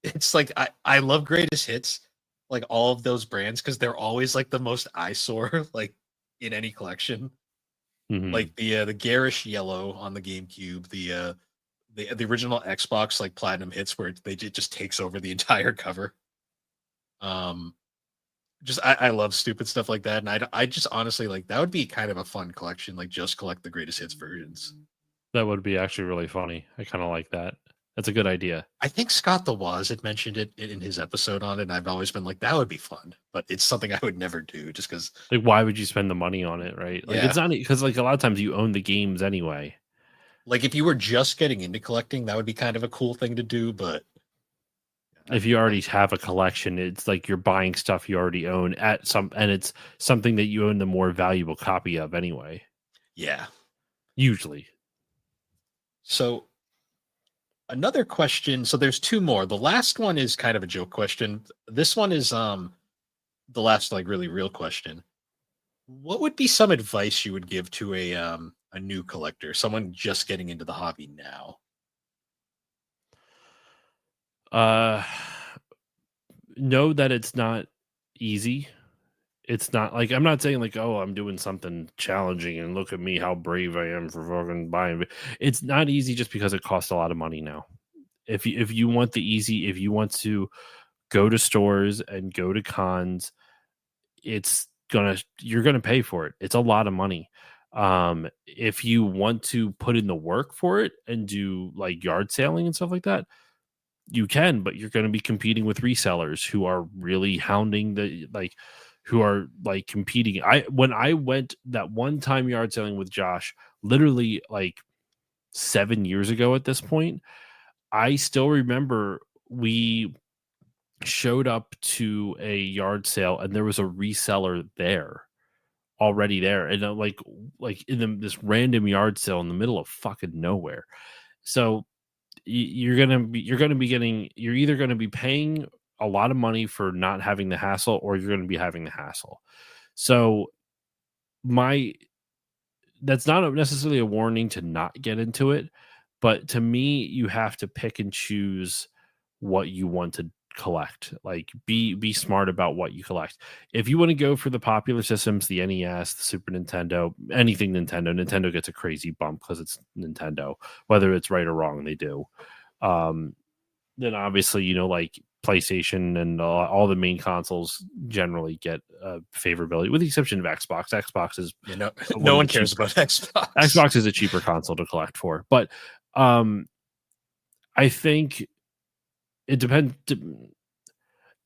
it's like I love greatest hits, like all of those brands because they're always like the most eyesore like in any collection. Mhm. Like the garish yellow on the GameCube, the original Xbox like platinum hits where it just takes over the entire cover. Um, just I love stupid stuff like that, and I just honestly like that would be kind of a fun collection, like just collect the greatest hits versions. That would be actually really funny. I kinda like that. That's a good idea. I think Scott the Woz had mentioned it in his episode on it, and I've always been like that would be fun, but it's something I would never do just because. Like, why would you spend the money on it, right? Like, Yeah, it's not because like, a lot of times you own the games anyway. like if you were just getting into collecting, that would be kind of a cool thing to do, but I, If you I already have a collection, it's like you're buying stuff you already own at some and it's something that you own the more valuable copy of anyway, yeah. usually. So another question. So there's two more. The last one is kind of a joke question. This one is the last like really real question. What would be some advice you would give to a new collector, someone just getting into the hobby now? Uh, know that it's not easy. It's not like I'm not saying like, "Oh, I'm doing something challenging and look at me how brave I am for fucking buying it." It's not easy just because it costs a lot of money now. If you want the easy, if you want to go to stores and go to cons, you're gonna pay for it. It's a lot of money. If you want to put in the work for it and do like yard sailing and stuff like that, you can, but you're going to be competing with resellers who are really hounding who are like competing. When I went that one time yard selling with Josh, literally like 7 years ago at this point, I still remember we showed up to a yard sale and there was a reseller there already there and like in this random yard sale in the middle of fucking nowhere. So you're either gonna be paying a lot of money for not having the hassle or you're gonna be having the hassle. So my that's not necessarily a warning to not get into it, but to me, you have to pick and choose what you want to collect. Like be smart about what you collect. If you want to go for the popular systems, the NES, the Super Nintendo, anything Nintendo gets a crazy bump because it's Nintendo, whether it's right or wrong, they do. Um, then obviously, like PlayStation and all the main consoles generally get favorability, with the exception of Xbox. Xbox is You know, one no of the one cares cheaper. about Xbox. Xbox is a cheaper console to collect for, but I think it depends.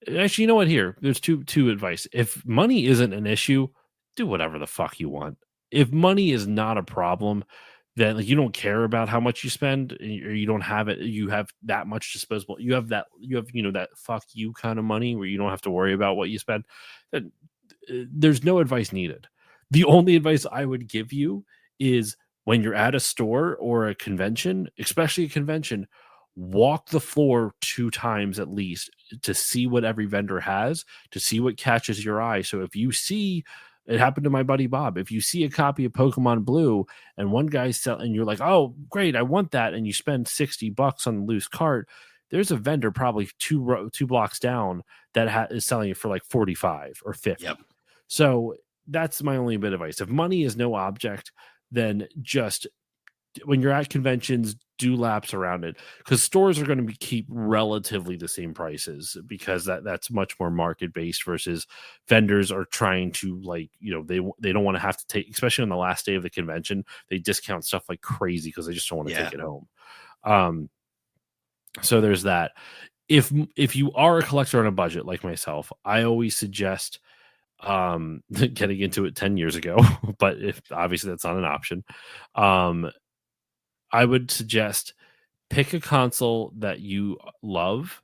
Actually, you know what? Here, there's two advice. If money isn't an issue, do whatever the fuck you want. If money is not a problem, then like you don't care about how much you spend, or you don't have it. You have that much disposable. You have that fuck you kind of money where you don't have to worry about what you spend. Then there's no advice needed. The only advice I would give you is when you're at a store or a convention, especially a convention, walk the floor 2 times at least to see what every vendor has, to see what catches your eye. So if you see, it happened to my buddy Bob. If you see a copy of Pokemon Blue and one guy's selling, and you're like, "Oh, great, I want that," and you spend $60 on the loose cart, there's a vendor probably two blocks down that is selling it for like 45 or 50. Yep. So that's my only bit of advice. If money is no object, then just when you're at conventions, do laps around it, because stores are going to keep relatively the same prices because that's much more market based versus vendors are trying to they don't want to have to take, especially on the last day of the convention, they discount stuff like crazy because they just don't want to take it home. So there's that. If you are a collector on a budget like myself, I always suggest getting into it 10 years ago, but if obviously that's not an option, I would suggest pick a console that you love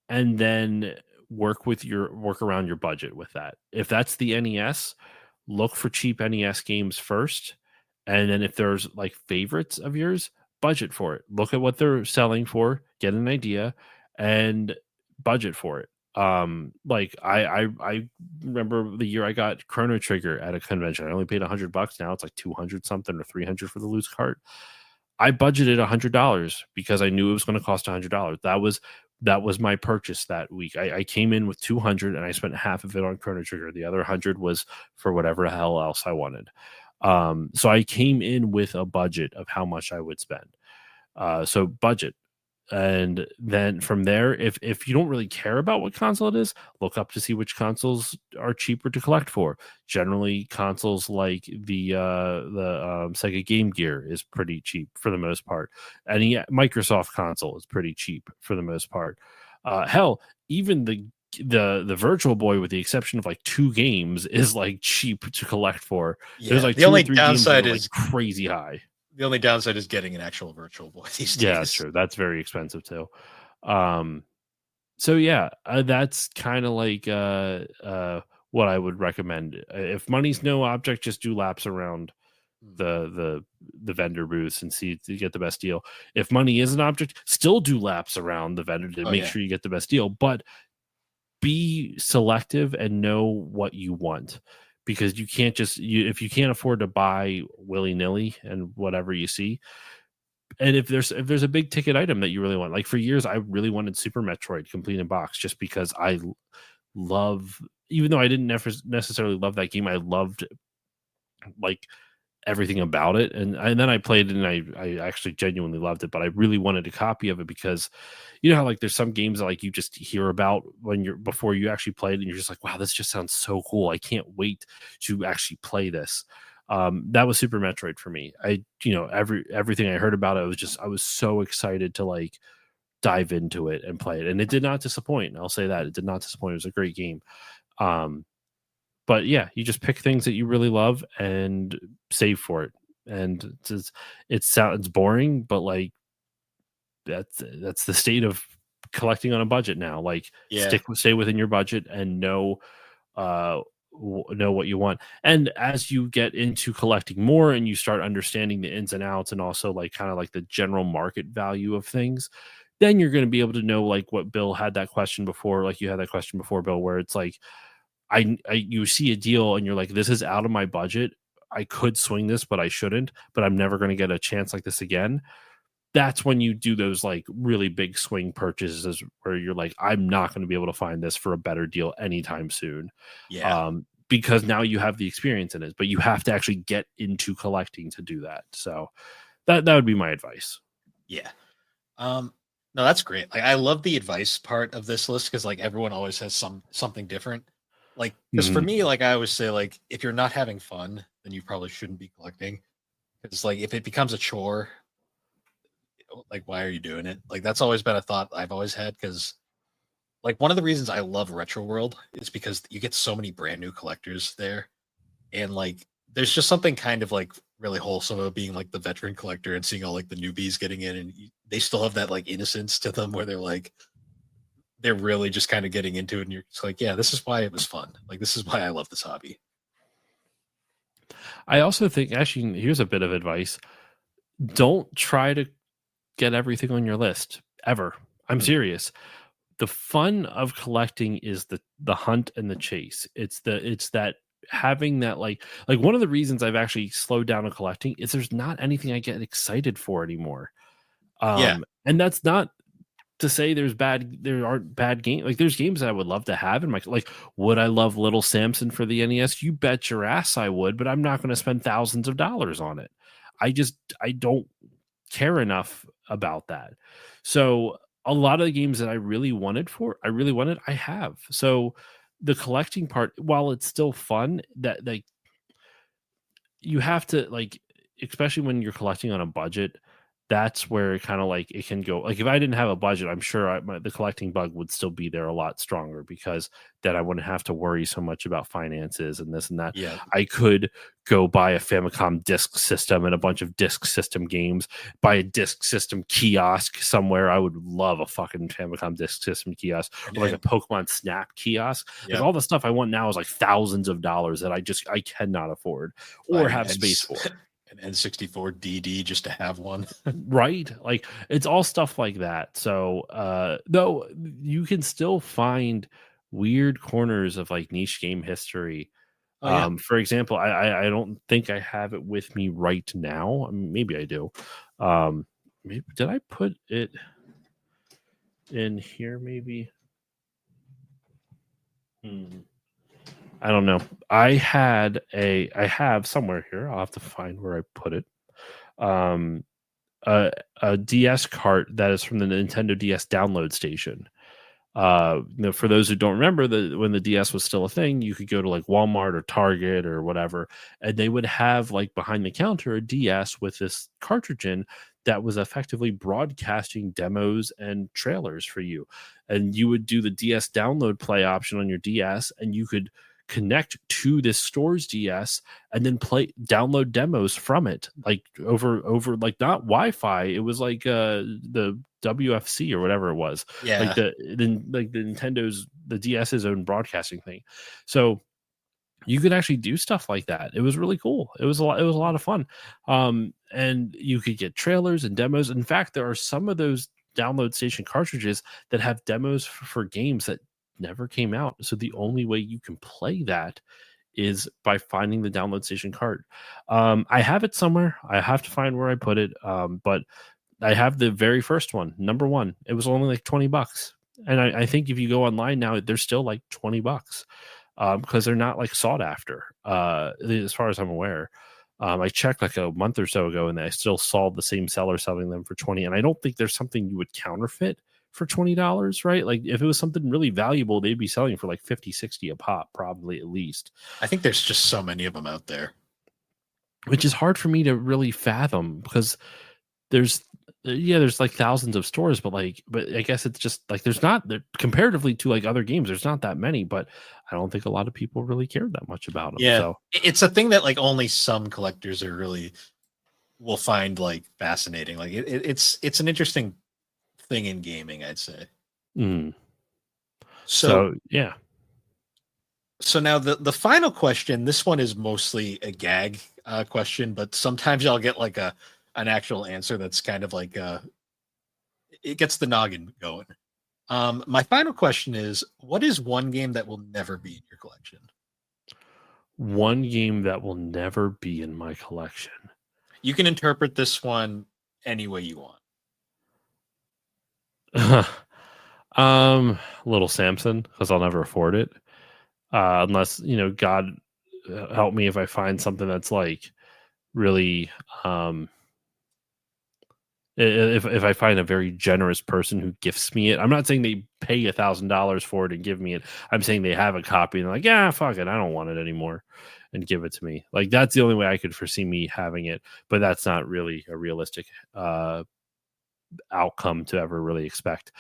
and then work around your budget with that. If that's the NES, look for cheap NES games first, and then if there's like favorites of yours, budget for it. Look at what they're selling for, get an idea, and budget for it. Like I remember the year I got Chrono Trigger at a convention. I only paid $100. Now it's like 200 something or 300 for the loose cart. I budgeted $100 because I knew it was going to cost $100. That was my purchase that week. I came in with 200 and I spent half of it on Chrono Trigger. The other 100 was for whatever the hell else I wanted. So I came in with a budget of how much I would spend. So budget. And then from there, if you don't really care about what console it is, look up to see which consoles are cheaper to collect for. Generally, consoles like the Sega Game Gear is pretty cheap for the most part. Any Microsoft console is pretty cheap for the most part. Hell, even the Virtual Boy, with the exception of like 2 games, is like cheap to collect for. Yeah, There's like the 2 only or 3 games that downside are, is like, crazy high. the only downside is getting an actual Virtual Boy these days. Yeah, that's true. That's very expensive too. So yeah, that's kind of like what I would recommend. If money's no object, just do laps around the vendor booths and see to get the best deal. If money is an object, still do laps around the vendor to make sure you get the best deal, but be selective and know what you want, because you can't just if you can't afford to buy willy-nilly and whatever you see. And if there's a big ticket item that you really want, like for years I really wanted Super Metroid complete in box, just because I love, even though I didn't necessarily love that game, I loved like everything about it. And then I played it and I actually genuinely loved it, but I really wanted a copy of it because you know how like there's some games that like you just hear about before you actually play it and you're just like, wow, this just sounds so cool. I can't wait to actually play this. That was Super Metroid for me. Everything I heard about it, I was so excited to like dive into it and play it. And it did not disappoint. I'll say that it did not disappoint. It was a great game. But yeah, you just pick things that you really love and save for it. And it sounds boring, but like that's the state of collecting on a budget now. Like stay within your budget and know what you want. And as you get into collecting more and you start understanding the ins and outs and also like kind of like the general market value of things, then you're going to be able to know like what Bill had that question before, like you had that question before, Bill, where it's like you see a deal and you're like, this is out of my budget. I could swing this, but I shouldn't, but I'm never going to get a chance like this again. That's when you do those like really big swing purchases where you're like, I'm not going to be able to find this for a better deal anytime soon. Yeah. Because now you have the experience in it, but you have to actually get into collecting to do that. So that would be my advice. Yeah. No, that's great. Like I love the advice part of this list because like everyone always has something different. Like, because for me, like I always say, like if you're not having fun, then you probably shouldn't be collecting. Because like if it becomes a chore, like why are you doing it? Like that's always been a thought I've always had. Because like one of the reasons I love Retro World is because you get so many brand new collectors there, and like there's just something kind of like really wholesome about being like the veteran collector and seeing all like the newbies getting in, and they still have that like innocence to them where they're really just kind of getting into it, and you're just like, yeah, this is why it was fun. Like this is why I love this hobby. I also think, actually, here's a bit of advice: don't try to get everything on your list ever. I'm serious. The fun of collecting is the hunt and the chase. It's that having that like one of the reasons I've actually slowed down on collecting is there's not anything I get excited for anymore. And that's not to say there aren't bad games. Like there's games that I would love to have in my, like, would I love Little Samson for the NES? You bet your ass I would, but I'm not going to spend thousands of dollars on it. I don't care enough about that. So a lot of the games that I really wanted, I have. So the collecting part, while it's still fun, that like you have to like, especially when you're collecting on a budget, that's where it kind of like it can go. Like if I didn't have a budget, I'm sure the collecting bug would still be there a lot stronger, because then I wouldn't have to worry so much about finances and this and that. Yeah. I could go buy a Famicom disk system and a bunch of disk system games, buy a disk system kiosk somewhere. I would love a fucking Famicom disk system kiosk, or like a Pokemon Snap kiosk. Like all the stuff I want now is like thousands of dollars that I cannot afford or have space for. An N64 DD just to have one. Right? Like it's all stuff like that. So though you can still find weird corners of like niche game history. For example, I don't think I have it with me right now. I mean, maybe I do. Maybe did I put it in here? Maybe. I don't know. I have somewhere here. I'll have to find where I put it. A DS cart that is from the Nintendo DS download station. For those who don't remember, when the DS was still a thing, you could go to like Walmart or Target or whatever, and they would have like behind the counter a DS with this cartridge in that was effectively broadcasting demos and trailers for you. And you would do the DS download play option on your DS, and you could connect to this store's DS and then download demos from it, like over like not Wi-Fi. It was like the WFC or whatever it was. Yeah. Like the Nintendo's, the DS's own broadcasting thing. So you could actually do stuff like that. It was really cool. It was a lot of fun. And you could get trailers and demos. In fact, there are some of those download station cartridges that have demos for games that never came out. So the only way you can play that is by finding the download station card. I have it somewhere. I have to find where I put it. But I have the very first one, number one. It was only like $20. And I think if you go online now, they're still like $20 because they're not like sought after, as far as I'm aware. I checked like a month or so ago, and I still saw the same seller selling them for $20. And I don't think there's something you would counterfeit for $20, right? Like if it was something really valuable, they'd be selling for like 50, 60 a pop, probably at least. I think there's just so many of them out there, which is hard for me to really fathom, because there's like thousands of stores, but I guess it's just like there's not, comparatively to like other games, there's not that many, but I don't think a lot of people really care that much about them. Yeah. So it's a thing that like only some collectors are really will find like fascinating. Like it's an interesting thing in gaming, I'd say. So yeah. So now the final question, this one is mostly a gag question, but sometimes I'll get like an actual answer that's kind of like it gets the noggin going. My final question is, what is one game that will never be in your collection? One game that will never be in my collection. You can interpret this one any way you want. Little Samson, because I'll never afford it, unless God help me if I find something that's like really if I find a very generous person who gifts me it. I'm not saying they pay $1,000 for it and give me it. I'm saying they have a copy and they're like, yeah, fuck it, I don't want it anymore, and give it to me. Like that's the only way I could foresee me having it, but that's not really a realistic outcome to ever really expect.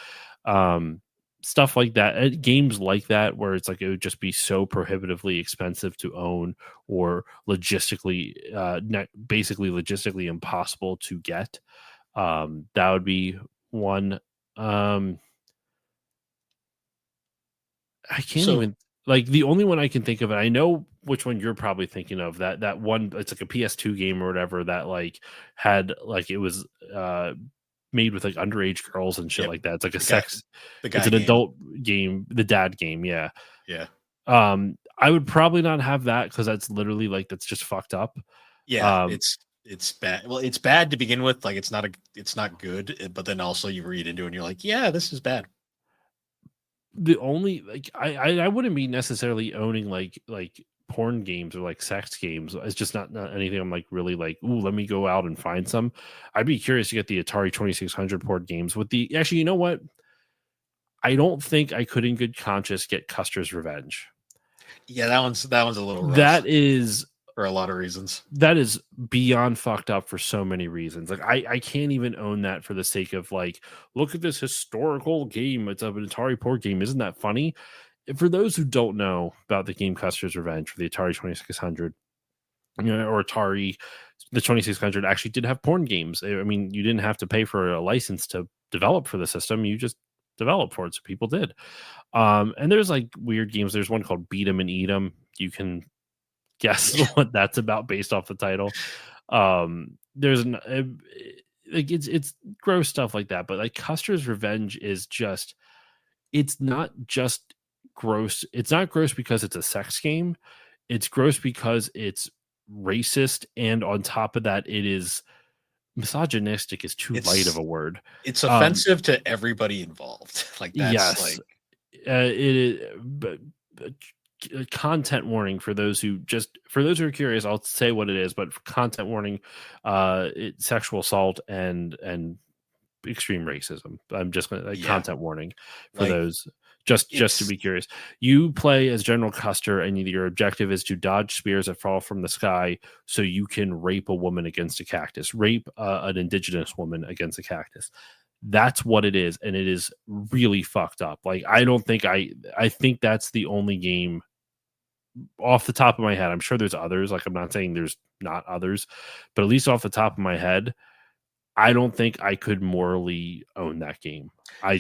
Stuff like that, games like that, where it's like it would just be so prohibitively expensive to own, or logistically basically logistically impossible to get. That would be one. I can't even, like, the only one I can think of, and I know which one you're probably thinking of, that one, it's like a PS2 game or whatever that like had like, it was made with like underage girls and shit like that. It's like it's an adult game, the dad game. Yeah. I would probably not have that, because that's literally like, that's just fucked up. It's bad. Well, it's bad to begin with. Like it's not good, but then also you read into it and you're like, yeah, this is bad. The only, like, I wouldn't be necessarily owning like porn games or like sex games. It's just not anything I'm like really like, ooh, let me go out and find some. I'd be curious to get the Atari 2600 port games with the, actually, you know what? I don't think I could in good conscience get Custer's Revenge. Yeah, that one's a little rough. That is for a lot of reasons. That is beyond fucked up for so many reasons. Like I can't even own that for the sake of like, look at this historical game. It's an Atari port game. Isn't that funny? For those who don't know about the game Custer's Revenge for the Atari 2600, or Atari, the 2600 actually did have porn games. I mean, you didn't have to pay for a license to develop for the system. You just developed for it. So people did. And there's like weird games. There's one called Beat 'em and Eat 'em. You can guess what that's about based off the title. There's like it's gross stuff like that, but like Custer's Revenge is just, it's not just gross. It's not gross because it's a sex game. It's gross because it's racist, and on top of that, it is misogynistic. Is too light of a word. It's offensive to everybody involved. Like that's yes, like it is. But content warning for those who are curious. I'll say what it is, but content warning, it's sexual assault and extreme racism. I'm just going to content warning for those. Just to be curious, you play as General Custer, and your objective is to dodge spears that fall from the sky, so you can rape a woman against a cactus, rape an indigenous woman against a cactus. That's what it is, and it is really fucked up. Like I think that's the only game off the top of my head. I'm sure there's others. Like I'm not saying there's not others, but at least off the top of my head, I don't think I could morally own that game. I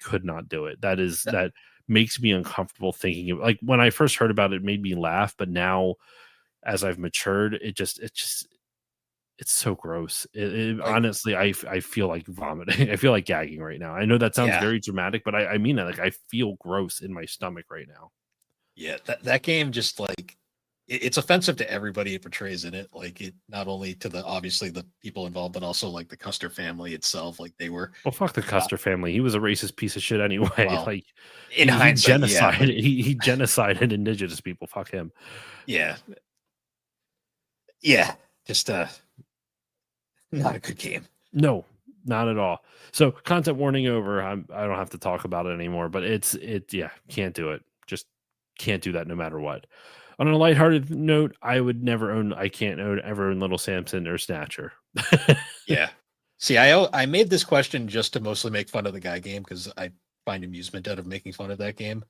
could not do it. That makes me uncomfortable thinking of, like, when I first heard about it, it made me laugh, but now as I've matured, it's so gross. Honestly, I feel like vomiting. I feel like gagging right now. I know that sounds very dramatic, but I mean it. Like I feel gross in my stomach right now. Yeah, that game just like it's offensive to everybody it portrays in it. Like it not only to the obviously the people involved, but also like the Custer family itself. Like they were fuck the Custer family. He was a racist piece of shit anyway. Well, like in hindsight, he genocided indigenous people. Fuck him. Yeah, just not a good game. No, not at all. So content warning over. I don't have to talk about it anymore. But can't do it. Just can't do that no matter what. On a lighthearted note, I can't ever own Little Samson or Snatcher. Yeah. See, I made this question just to mostly make fun of the guy game because I find amusement out of making fun of that game.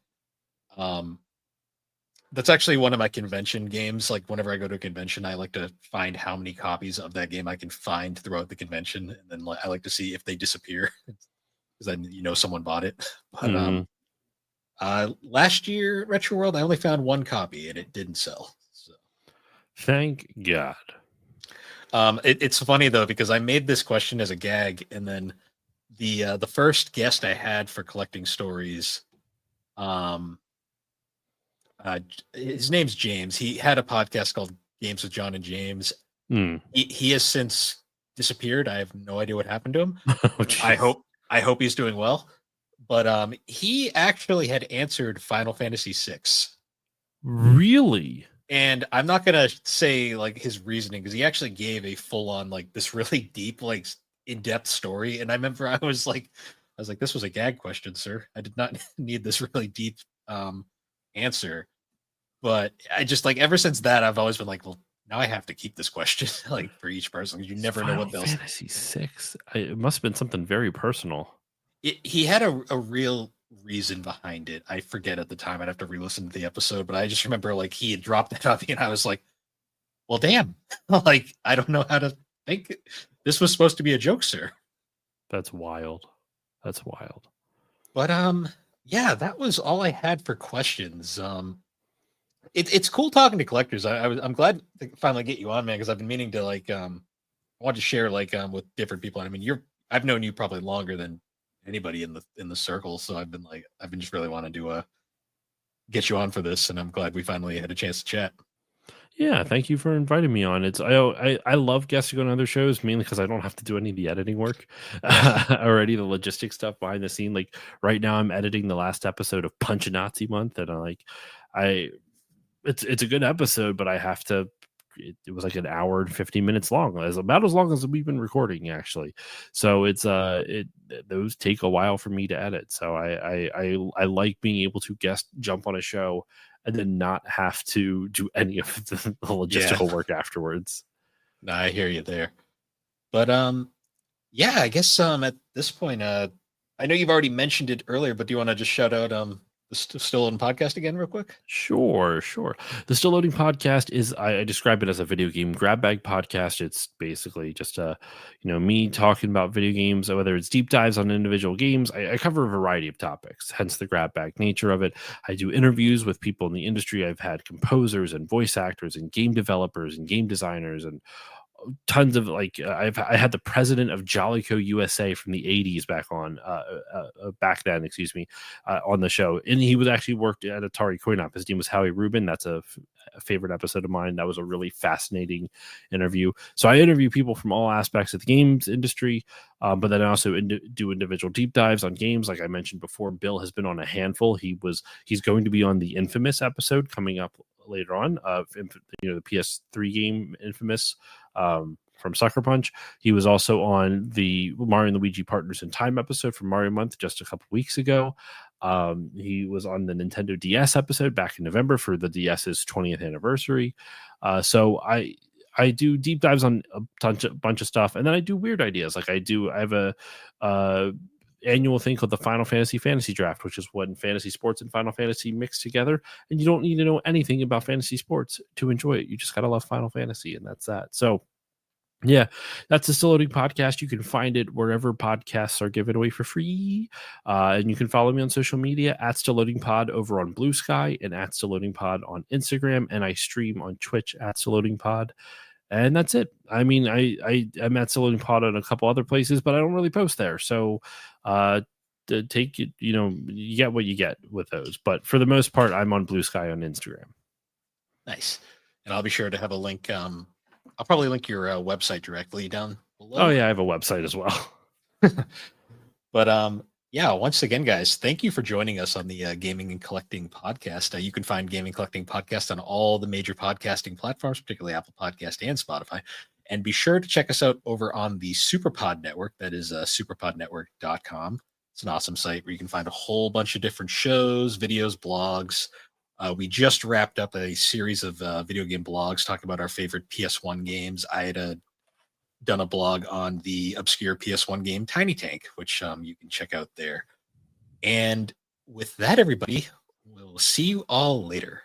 That's actually one of my convention games. Like whenever I go to a convention, I like to find how many copies of that game I can find throughout the convention. And then I like to see if they disappear because then, someone bought it. But, last year at Retro World, I only found one copy and it didn't sell. So. Thank God. It's funny though, because I made this question as a gag, and then the first guest I had for collecting stories, his name's James. He had a podcast called Games with John and James. He has since disappeared. I have no idea what happened to him. I hope he's doing well. But he actually had answered Final Fantasy VI. Really? And I'm not gonna say like his reasoning because he actually gave a full on like this really deep, like in-depth story. And I remember I was like, this was a gag question, sir. I did not need this really deep answer. But I just like ever since that I've always been like, well, now I have to keep this question like for each person because you never know what they'll say. Fantasy VI. It must have been something very personal. He had a real reason behind it. I forget at the time. I'd have to re-listen to the episode, but I just remember like he had dropped that on me and I was like, well, damn. Like, I don't know how to think. This was supposed to be a joke, sir. That's wild. But yeah, that was all I had for questions. It's cool talking to collectors. I'm glad to finally get you on, man, because I've been meaning to like I want to share like with different people. I mean, I've known you probably longer than anybody in the circle, so I've been just really wanting to get you on for this, and I'm glad we finally had a chance to chat. Yeah, thank you for inviting me on. I love guesting on other shows mainly because I don't have to do any of the editing work already, the logistics stuff behind the scene. Like right now, I'm editing the last episode of Punch a Nazi Month, and it's a good episode, but I have to. It was like an hour and 50 minutes long, about as long as we've been recording actually. So it's those take a while for me to edit. So I like being able to jump on a show and then not have to do any of the logistical work afterwards. No, I hear you there. But yeah, I guess at this point, I know you've already mentioned it earlier, but do you want to just shout out the Still Loading podcast again real quick? Sure. The Still Loading podcast is, I describe it as a video game grab bag podcast. It's basically just me talking about video games, whether it's deep dives on individual games. I cover a variety of topics, hence the grab bag nature of it. I do interviews with people in the industry. I've had composers and voice actors and game developers and game designers and tons of I had the president of Jollyco USA from the 80s back then, excuse me, on the show, and he was actually worked at Atari Coin Op. His name was Howie Rubin. That's a favorite episode of mine. That was a really fascinating interview. So I interview people from all aspects of the games industry, but then I also do individual deep dives on games. Like I mentioned before, Bill has been on a handful. He's going to be on the Infamous episode coming up later on, the PS3 game Infamous, from Sucker Punch. He was also on the Mario and Luigi Partners in Time episode from Mario Month just a couple weeks ago. He was on the Nintendo DS episode back in November for the DS's 20th anniversary. So I do deep dives on a bunch of stuff, and then I do weird ideas. Like I have a annual thing called the Final Fantasy Draft, which is when fantasy sports and Final Fantasy mix together, and you don't need to know anything about fantasy sports to enjoy it. You just gotta love Final Fantasy, and that's that. So yeah, that's the Still Loading podcast. You can find it wherever podcasts are given away for free, and you can follow me on social media at Still Loading Pod over on Blue Sky and at Still Loading Pod on Instagram, and I stream on Twitch at Still Loading Pod. And that's it. I mean, I'm at Still Loading Pod on a couple other places, but I don't really post there. So take it, you get what you get with those. But for the most part, I'm on Blue Sky on Instagram. Nice. And I'll be sure to have a link. I'll probably link your website directly down below. Oh, yeah, I have a website as well. But yeah, once again, guys, thank you for joining us on the Gaming and Collecting podcast. You can find Gaming and Collecting podcast on all the major podcasting platforms, particularly Apple Podcast and Spotify. And be sure to check us out over on the Superpod Network. That is superpodnetwork.com. It's an awesome site where you can find a whole bunch of different shows, videos, blogs. We just wrapped up a series of video game blogs talking about our favorite PS1 games. I had done a blog on the obscure PS1 game Tiny Tank, which you can check out there. And with that, everybody, we'll see you all later.